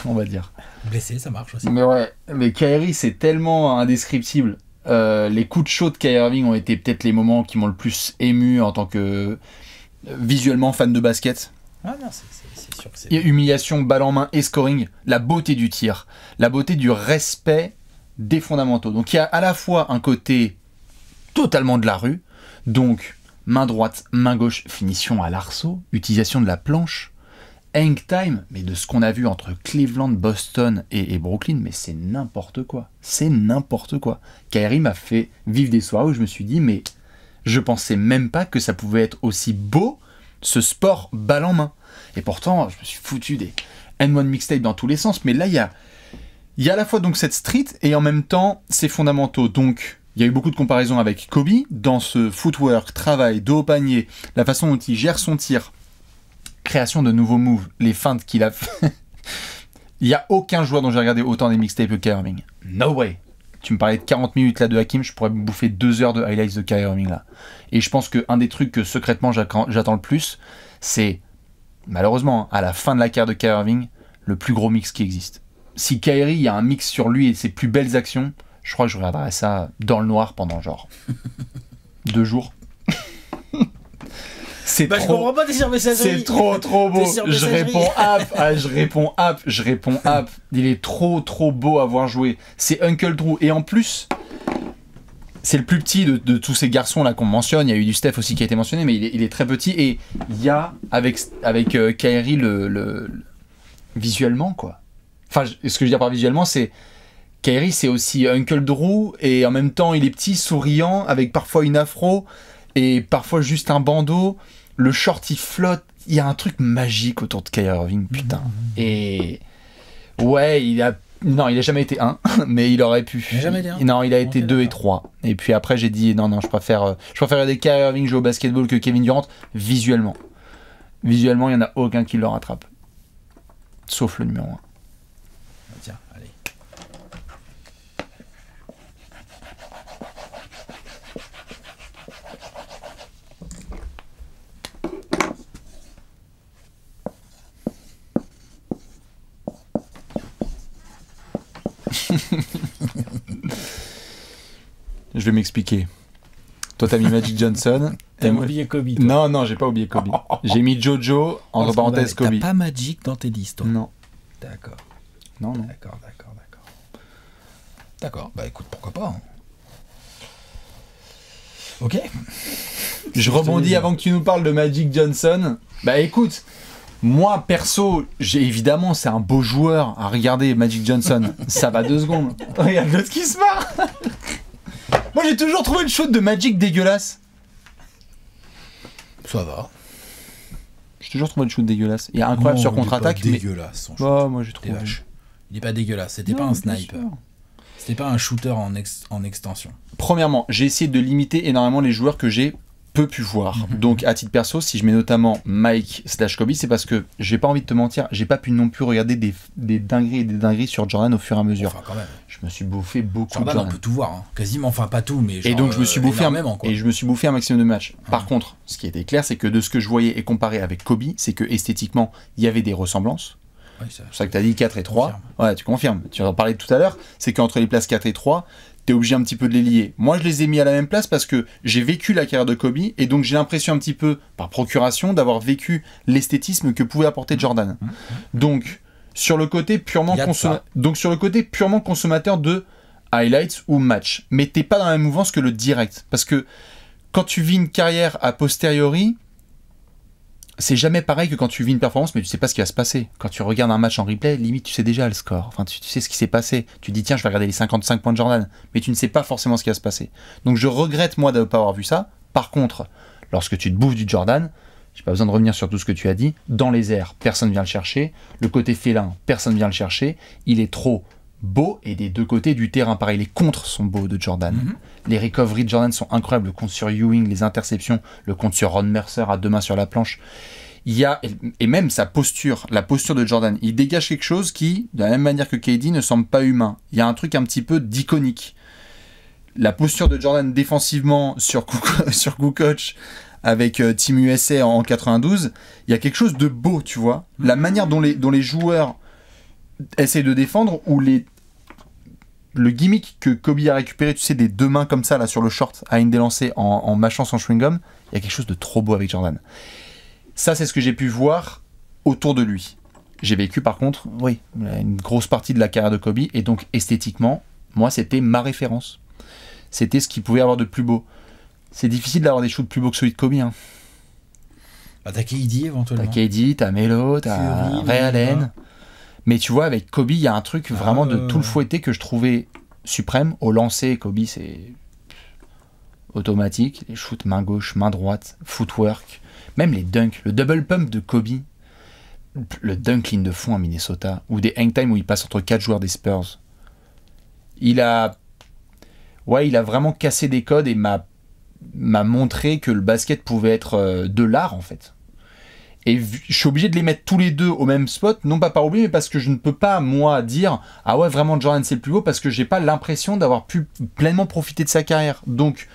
A: On va dire.
B: Blessé, ça marche aussi.
A: Mais ouais, mais Kyrie, c'est tellement indescriptible. les coups de chaud de Kyrie Irving ont été peut-être les moments qui m'ont le plus ému en tant que visuellement fan de basket.
B: Ah non, c'est sûr que c'est...
A: Il y a humiliation, balle en main et scoring, la beauté du tir, la beauté du respect des fondamentaux. Donc il y a à la fois un côté totalement de la rue, donc main droite, main gauche, finition à l'arceau, utilisation de la planche, hang time, mais de ce qu'on a vu entre Cleveland, Boston et Brooklyn, mais c'est n'importe quoi. C'est n'importe quoi. Kyrie m'a fait vivre des soirées où je me suis dit, mais je pensais même pas que ça pouvait être aussi beau, ce sport balle en main. Et pourtant, je me suis foutu des N1 mixtape dans tous les sens, mais là, il y a à la fois donc cette street et en même temps ses fondamentaux. Donc, il y a eu beaucoup de comparaisons avec Kobe dans ce footwork, travail, dos au panier, la façon dont il gère son tir, création de nouveaux moves, les feintes qu'il a fait. Il n'y a aucun joueur dont j'ai regardé autant des mixtapes que Kyrie Irving. No way. Tu me parlais de 40 minutes là de Hakim, je pourrais me bouffer 2 heures de highlights de Kyrie Irving là. Et je pense qu'un des trucs que secrètement j'attends le plus, c'est malheureusement à la fin de la carrière de Kyrie Irving, le plus gros mix qui existe. Si Kyrie, il y a un mix sur lui et ses plus belles actions, je crois que je regarderai ça dans le noir pendant genre 2 jours. C'est
B: je comprends pas tes surmessageries.
A: C'est trop beau. Je réponds app. Il est trop beau à voir jouer. C'est Uncle Drew. Et en plus, c'est le plus petit de tous ces garçons là qu'on mentionne. Il y a eu du Steph aussi qui a été mentionné, mais il est très petit. Et il y a avec Kyrie le visuellement quoi. Enfin, ce que je veux dire par visuellement, c'est Kyrie, c'est aussi Uncle Drew et en même temps il est petit, souriant, avec parfois une afro et parfois juste un bandeau. Le short il flotte, il y a un truc magique autour de Kyrie Irving, putain. Et ouais, il a jamais été 1, mais il aurait pu.
B: Il a jamais été 1.
A: Non, il a été 2 et 3. Et puis après j'ai dit non, je préfère regarder Kyrie Irving jouer au basketball que Kevin Durant visuellement. Visuellement, il y en a aucun qui le rattrape. Sauf le numéro 1.
B: Tiens, allez.
A: Je vais m'expliquer. Toi, t'as mis Magic Johnson.
B: T'as oublié Kobe. Toi.
A: Non, j'ai pas oublié Kobe. J'ai mis Jojo, entre parenthèses Kobe.
B: T'as pas Magic dans tes listes, toi?
A: Non.
B: D'accord.
A: Non.
B: D'accord, bah écoute, pourquoi pas. Hein. Ok.
A: Je rebondis avant que tu nous parles de Magic Johnson. Bah écoute, moi perso, évidemment, c'est un beau joueur à regarder, Magic Johnson. Ça va 2 secondes. Regarde l'autre qui se marre. Moi j'ai toujours trouvé le shoot de Magic dégueulasse.
B: Ça va.
A: J'ai toujours trouvé le shoot dégueulasse. Il est incroyable sur contre-attaque.
B: Il est pas dégueulasse son shoot.
A: Oh, moi j'ai trouvé.
B: Il est pas dégueulasse. C'était pas un sniper. C'était pas un shooter en extension.
A: Premièrement, j'ai essayé de limiter énormément les joueurs que j'ai peu pu voir. Donc à titre perso, si je mets notamment Mike / Kobe, c'est parce que j'ai pas envie de te mentir, j'ai pas pu non plus regarder des dingueries sur Jordan au fur et à mesure.
B: Enfin, quand même.
A: Je me suis bouffé beaucoup
B: Jordan,
A: de Jordan.
B: On peut tout voir, hein. Quasiment, enfin pas tout, mais genre,
A: et donc je me suis bouffé un maximum de matchs.
B: Ah.
A: Par contre, ce qui était clair, c'est que de ce que je voyais et comparé avec Kobe, c'est que esthétiquement, il y avait des ressemblances.
B: Oui,
A: c'est pour ça que tu as dit 4 et 3. Ouais, tu confirmes. Tu en parlais tout à l'heure, c'est qu'entre les places 4 et 3, t'es obligé un petit peu de les lier. Moi, je les ai mis à la même place parce que j'ai vécu la carrière de Kobe et donc j'ai l'impression un petit peu, par procuration, d'avoir vécu l'esthétisme que pouvait apporter Jordan. Donc, sur le côté purement consommateur de highlights ou match. Mais t'es pas dans la même mouvance que le direct. Parce que quand tu vis une carrière a posteriori, c'est jamais pareil que quand tu vis une performance, mais tu sais pas ce qui va se passer. Quand tu regardes un match en replay, limite tu sais déjà le score. Enfin, tu sais ce qui s'est passé. Tu dis tiens, je vais regarder les 55 points de Jordan, mais tu ne sais pas forcément ce qui va se passer. Donc je regrette moi de ne pas avoir vu ça. Par contre, lorsque tu te bouffes du Jordan, j'ai pas besoin de revenir sur tout ce que tu as dit. Dans les airs, personne vient le chercher. Le côté félin, personne vient le chercher. Il est trop beau et des deux côtés du terrain. Pareil, les contres sont beaux de Jordan. Les recoveries de Jordan sont incroyables. Le compte sur Ewing, les interceptions, le compte sur Ron Mercer à 2 mains sur la planche. Il y a, et même sa posture, la posture de Jordan, il dégage quelque chose qui, de la même manière que KD, ne semble pas humain. Il y a un truc un petit peu d'iconique. La posture de Jordan défensivement sur Kukoc avec Team USA en 92, il y a quelque chose de beau, tu vois. La manière dont les joueurs essaient de défendre ou le gimmick que Kobe a récupéré, tu sais, des 2 mains comme ça, là, sur le short, à une délancée en mâchant son chewing-gum, il y a quelque chose de trop beau avec Jordan. Ça, c'est ce que j'ai pu voir autour de lui. J'ai vécu, par contre, oui, une grosse partie de la carrière de Kobe, et donc, esthétiquement, moi, c'était ma référence. C'était ce qu'il pouvait avoir de plus beau. C'est difficile d'avoir des shoots plus beaux que celui de Kobe, hein.
B: Bah, t'as KD éventuellement.
A: T'as KD, t'as Melo, t'as
B: Curry,
A: Ray Allen. Mais tu vois, avec Kobe, il y a un truc vraiment de tout le fouetté que je trouvais suprême. Au lancer, Kobe, c'est automatique. Les shoots main gauche, main droite, footwork. Même les dunks. Le double pump de Kobe. Le dunk ligne de fond à Minnesota. Ou des hang time où il passe entre 4 joueurs des Spurs. Il a vraiment cassé des codes et m'a montré que le basket pouvait être de l'art, en fait. Et je suis obligé de les mettre tous les deux au même spot, non pas par oubli, mais parce que je ne peux pas, moi, dire « Ah ouais, vraiment, Jordan, c'est le plus beau », parce que j'ai pas l'impression d'avoir pu pleinement profiter de sa carrière. Donc,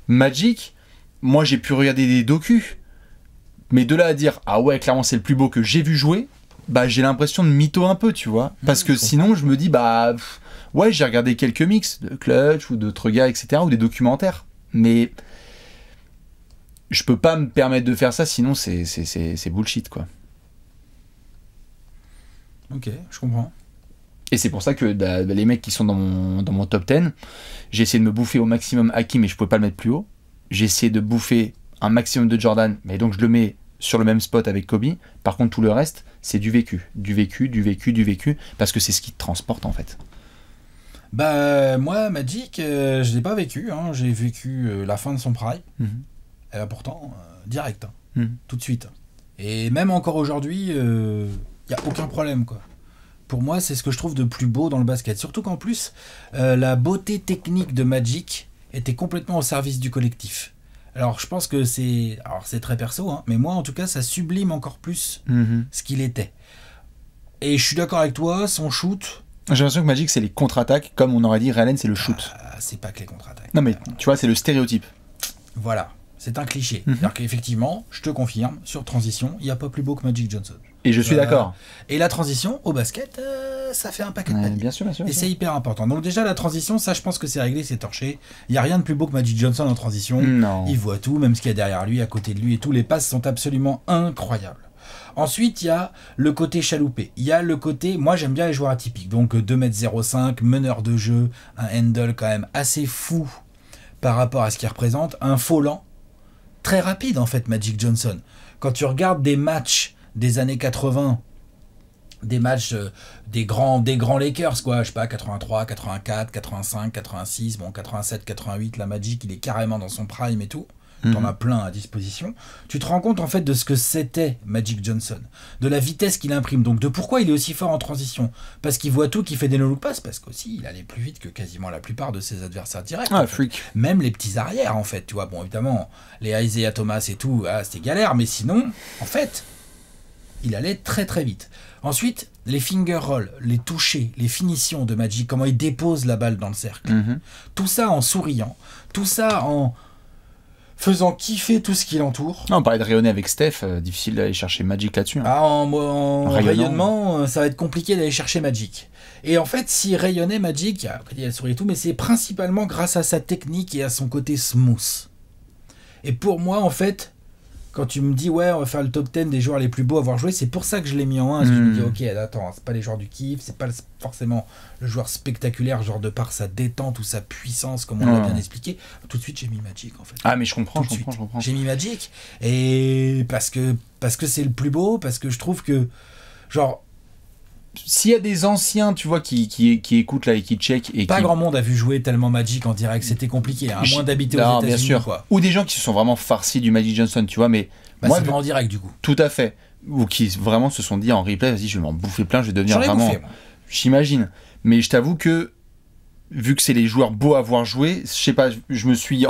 A: Magic, moi, j'ai pu regarder des docus, mais de là à dire « Ah ouais, clairement, c'est le plus beau que j'ai vu jouer », bah, j'ai l'impression de mytho un peu, tu vois. Parce que sinon, je me dis « Bah, ouais, j'ai regardé quelques mix de Clutch ou d'autres gars, etc., ou des documentaires, mais... » Je peux pas me permettre de faire ça, sinon c'est bullshit, quoi.
B: Ok, je comprends.
A: Et c'est pour ça que les mecs qui sont dans mon top 10, j'ai essayé de me bouffer au maximum Hakim, mais je pouvais pas le mettre plus haut. J'ai essayé de bouffer un maximum de Jordan, mais donc je le mets sur le même spot avec Kobe. Par contre, tout le reste, c'est du vécu. Du vécu, parce que c'est ce qui te transporte, en fait.
B: Bah, moi, Magic, je l'ai pas vécu. Hein. J'ai vécu la fin de son prime. Et là, pourtant, direct, hein. Tout de suite. Et même encore aujourd'hui, il n'y a aucun problème, quoi. Pour moi, c'est ce que je trouve de plus beau dans le basket. Surtout qu'en plus, la beauté technique de Magic était complètement au service du collectif. Alors, je pense que c'est très perso, hein, mais moi, en tout cas, ça sublime encore plus ce qu'il était. Et je suis d'accord avec toi, son shoot...
A: J'ai l'impression que Magic, c'est les contre-attaques, comme on aurait dit, Ray Allen, c'est le shoot.
B: C'est pas que les contre-attaques.
A: Non, mais tu vois, c'est le stéréotype.
B: Voilà. C'est un cliché. C'est-à-dire qu'effectivement, je te confirme, sur transition, il n'y a pas plus beau que Magic Johnson.
A: Et je suis d'accord.
B: Et la transition, au basket, ça fait un paquet de paniers.
A: Bien sûr.
B: Et c'est hyper important. Donc déjà, la transition, ça, je pense que c'est réglé, c'est torché. Il n'y a rien de plus beau que Magic Johnson en transition.
A: Non.
B: Il voit tout, même ce qu'il y a derrière lui, à côté de lui, et tous les passes sont absolument incroyables. Ensuite, il y a le côté chaloupé. Il y a le côté... Moi, j'aime bien les joueurs atypiques. Donc, 2,05 m, meneur de jeu, un handle quand même assez fou par rapport à ce qu'il représente, un faux lent. Très rapide en fait, Magic Johnson. Quand tu regardes des matchs des années 80, des matchs des grands Lakers, quoi, je sais pas, 83, 84, 85, 86, bon 87, 88, la Magic, il est carrément dans son prime et tout. T'en as plein à disposition. Tu te rends compte en fait de ce que c'était Magic Johnson, de la vitesse qu'il imprime, donc de pourquoi il est aussi fort en transition, parce qu'il voit tout, qu'il fait des no-look passes, parce qu'aussi il allait plus vite que quasiment la plupart de ses adversaires directs.
A: Ah, freak.
B: Même les petits arrières en fait, tu vois. Bon, évidemment, les Isaiah Thomas et tout, c'était galère, mais sinon, en fait, il allait très très vite. Ensuite, les finger rolls, les touchés, les finitions de Magic, comment il dépose la balle dans le cercle. Tout ça en souriant, tout ça en faisant kiffer tout ce qui l'entoure.
A: On parlait de rayonner avec Steph, difficile d'aller chercher Magic là-dessus. Hein.
B: Ah, en rayonnement, ça va être compliqué d'aller chercher Magic. Et en fait, s'il rayonnait Magic, après il y a le sourire et tout, mais c'est principalement grâce à sa technique et à son côté smooth. Et pour moi, en fait, quand tu me dis, ouais, on va faire le top 10 des joueurs les plus beaux à avoir joué, c'est pour ça que je l'ai mis en 1. Parce que je me dis, ok, attends, c'est pas les joueurs du kiff, c'est pas forcément le joueur spectaculaire, genre de par sa détente ou sa puissance, comme on l'a bien expliqué. Tout de suite, j'ai mis Magic, en fait.
A: Ah, mais je comprends.
B: J'ai mis Magic, et parce que c'est le plus beau, parce que je trouve que, genre...
A: S'il y a des anciens, tu vois, qui écoutent là et qui checkent... Et
B: pas grand monde a vu jouer tellement Magic en direct, c'était compliqué, à moins d'habiter aux États-Unis.
A: Bien sûr.
B: Quoi.
A: Ou des gens qui se sont vraiment farcis du Magic Johnson, tu vois, mais...
B: moi, c'est pas en direct, du coup.
A: Tout à fait. Ou qui vraiment se sont dit en replay, vas-y, je vais m'en bouffer plein, je vais devenir vraiment...
B: Bouffé,
A: j'imagine. Mais je t'avoue que, vu que c'est les joueurs beaux à voir jouer, je sais pas, je me suis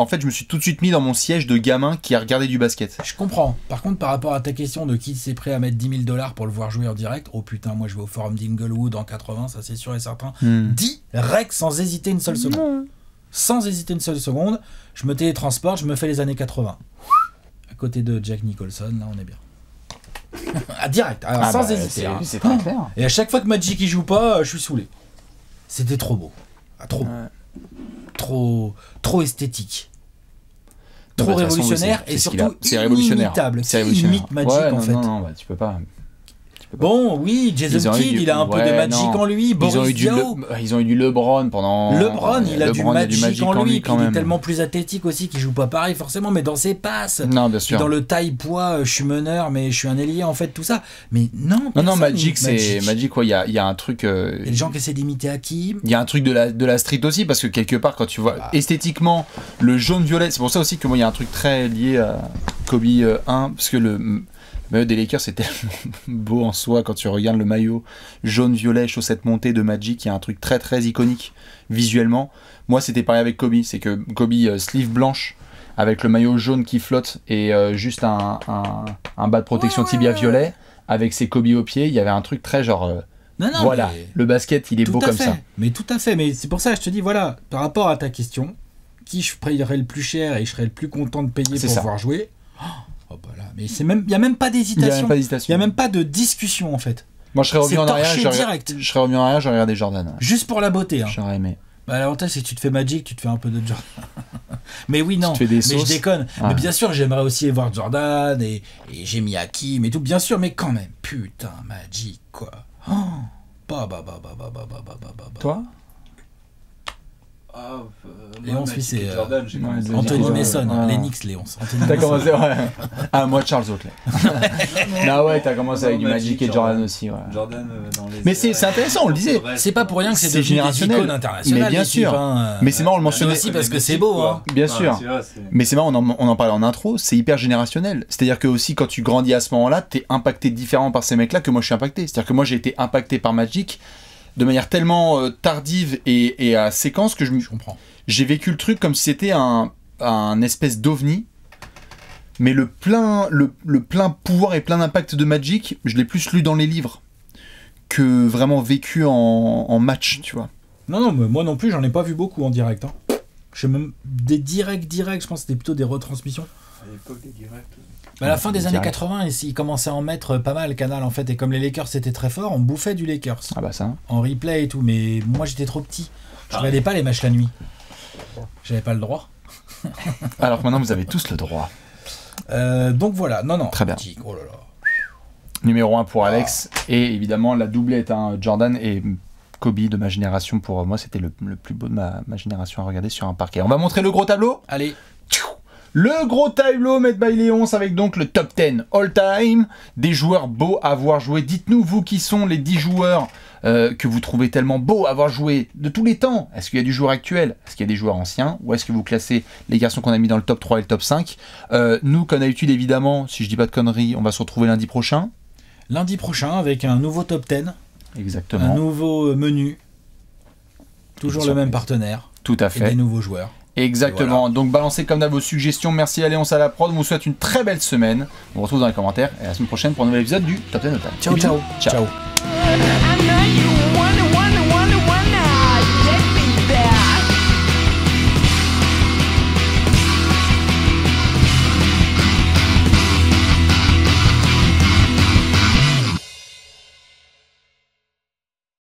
A: tout de suite mis dans mon siège de gamin qui a regardé du basket.
B: Je comprends. Par contre, par rapport à ta question de qui c'est prêt à mettre $10 000 pour le voir jouer en direct, oh putain, moi je vais au Forum d'Inglewood en 80, ça c'est sûr et certain. Direct, sans hésiter une seule seconde. Sans hésiter une seule seconde, je me télétransporte, je me fais les années 80. À côté de Jack Nicholson, là on est bien. Ah, direct, alors, sans hésiter.
A: C'est très clair.
B: Et à chaque fois que Magic il joue pas, je suis saoulé. C'était trop beau. trop.
A: Ouais.
B: Trop esthétique.
A: Non,
B: Trop
A: bah, de toute façon,
B: révolutionnaire
A: c'est
B: et
A: ce qu'il a.
B: surtout
A: C'est révolutionnaire.
B: inimitable.
A: C'est
B: Qui
A: révolutionnaire.
B: imite Magic
A: Ouais,
B: en
A: non,
B: fait.
A: non, bah, tu peux pas.
B: Bon, oui, Jason
A: Ils ont eu
B: Kidd,
A: du-
B: il a un peu de
A: ouais,
B: Magic
A: non.
B: en lui. Boris Diaw.
A: Ils ont eu du LeBron pendant.
B: LeBron, il a du Magic en lui, puis
A: quand
B: il est
A: même.
B: tellement plus athlétique aussi qu'il joue pas pareil forcément, mais dans ses passes.
A: Non, bien
B: Puis
A: sûr.
B: dans le taille-poids, je suis meneur, mais je suis un ailier en fait, tout ça. Mais non,
A: Non,
B: personne
A: Magic,
B: n'imite
A: c'est Magic. Ouais, il y a un truc.
B: Il y a des gens qui essaient d'imiter Hakim.
A: Il y a un truc de la street aussi, parce que quelque part, quand tu vois esthétiquement le jaune-violet, c'est pour ça aussi que moi, il y a un truc très lié à Kobe 1, parce que le maillot des Lakers, c'est tellement beau en soi quand tu regardes le maillot jaune-violet, chaussette montée de Magic, il y a un truc très très iconique visuellement. Moi, c'était pareil avec Kobe, c'est que Kobe, sleeve blanche, avec le maillot jaune qui flotte et juste un bas de protection tibia violet, avec ses Kobe au pied, il y avait un truc très genre.
B: Non,
A: Voilà,
B: mais
A: le basket, il est
B: tout
A: beau
B: à
A: comme
B: fait.
A: ça.
B: Mais tout à fait. Mais c'est pour ça que je te dis, voilà, par rapport à ta question, qui je payerais le plus cher et je serais le plus content de payer
A: C'est
B: pour
A: ça.
B: pouvoir jouer. Oh, bah là, mais c'est même, il y a même pas
A: Il n'y a
B: d'hésitation.
A: même pas d'hésitation.
B: Il y a même pas de discussion en fait.
A: Moi, je serais revenu
B: c'est
A: en arrière,
B: torché direct.
A: je serais revenu en arrière, j'aurais regardé Jordan.
B: Juste pour la beauté. Hein.
A: J'aurais aimé.
B: Bah, l'avantage c'est que tu te fais Magic, tu te fais un peu de Jordan. Mais oui, non.
A: Tu te fais des
B: Mais
A: sauces.
B: je déconne.
A: Ouais.
B: Mais bien sûr, j'aimerais aussi voir Jordan et j'ai mis Hakim et tout. Bien sûr, mais quand même. Putain, Magic quoi. Oh.
A: Toi
C: Ah,
B: Léon,
C: moi,
B: lui, c'est,
C: Magic et Jordan, j'ai
A: ouais,
C: commencé.
B: Anthony
A: Ouais.
B: Mason,
A: Ouais.
B: Lennox Léon. Anthony
A: T'as
B: Mason.
A: commencé, ouais. Ah, moi, Charles Oakley. Non, ouais, t'as commencé avec du Magic et Jordan aussi, ouais.
C: Jordan dans les.
A: Mais c'est intéressant, on le disait.
B: C'est pas pour rien que c'est
A: C'est
B: devenu des
A: générationnel.
B: icônes internationales.
A: Mais bien
B: l'équipe,
A: sûr.
B: hein.
A: Mais c'est marrant, on le mentionnait.
B: aussi parce que c'est beau, hein.
A: Bien sûr. Mais c'est marrant, on en parlait en intro, c'est hyper générationnel. C'est-à-dire que aussi, quand tu grandis à ce moment-là, t'es impacté différemment par ces mecs-là que moi je suis impacté. C'est-à-dire que moi j'ai été impacté par Magic de manière tellement tardive et à séquence que
B: Je comprends.
A: j'ai vécu le truc comme si c'était un espèce d'ovni. Mais le plein pouvoir et plein d'impact de Magic, je l'ai plus lu dans les livres que vraiment vécu en match, tu vois.
B: Non, mais moi non plus, j'en ai pas vu beaucoup en direct. Hein. Je sais même des directs, je pense que c'était plutôt des retransmissions.
C: À l'époque des directs.
B: À la fin des années
A: Direct.
B: 80, ils commençaient à en mettre pas mal, Canal en fait. Et comme les Lakers c'était très fort, on bouffait du Lakers.
A: Ah bah ça.
B: En replay et tout. Mais moi j'étais trop petit. Je regardais pas les matchs la nuit. J'avais pas le droit.
A: Alors que maintenant vous avez tous le droit.
B: Donc voilà, non.
A: Très bien.
B: Magic, oh là là.
A: Numéro 1 pour Alex. Et évidemment, la doublette, hein, Jordan et Kobe de ma génération. Pour moi, c'était le plus beau de ma génération à regarder sur un parquet. On va montrer le gros tableau.
B: Allez.
A: Le gros tableau made by Léonce avec donc le top 10 all-time. Des joueurs beaux à avoir joué. Dites-nous, vous, qui sont les 10 joueurs que vous trouvez tellement beaux à avoir joué de tous les temps. Est-ce qu'il y a du joueur actuel? Est-ce qu'il y a des joueurs anciens? Ou est-ce que vous classez les garçons qu'on a mis dans le top 3 et le top 5? Nous, comme d'habitude, évidemment, si je dis pas de conneries, on va se retrouver lundi prochain.
B: Lundi prochain avec un nouveau top 10, un
A: Exactement.
B: nouveau menu, toujours le même partenaire
A: Tout à
B: et
A: fait.
B: des nouveaux joueurs.
A: Exactement.
B: Voilà.
A: Donc balancez comme d'hab vos suggestions. Merci à Léonce à la prod. On vous souhaite une très belle semaine. On vous retrouve dans les commentaires et à la semaine prochaine pour un nouvel épisode du Top 10 All Time.
B: Ciao, ciao.
A: Ciao.
D: I know you want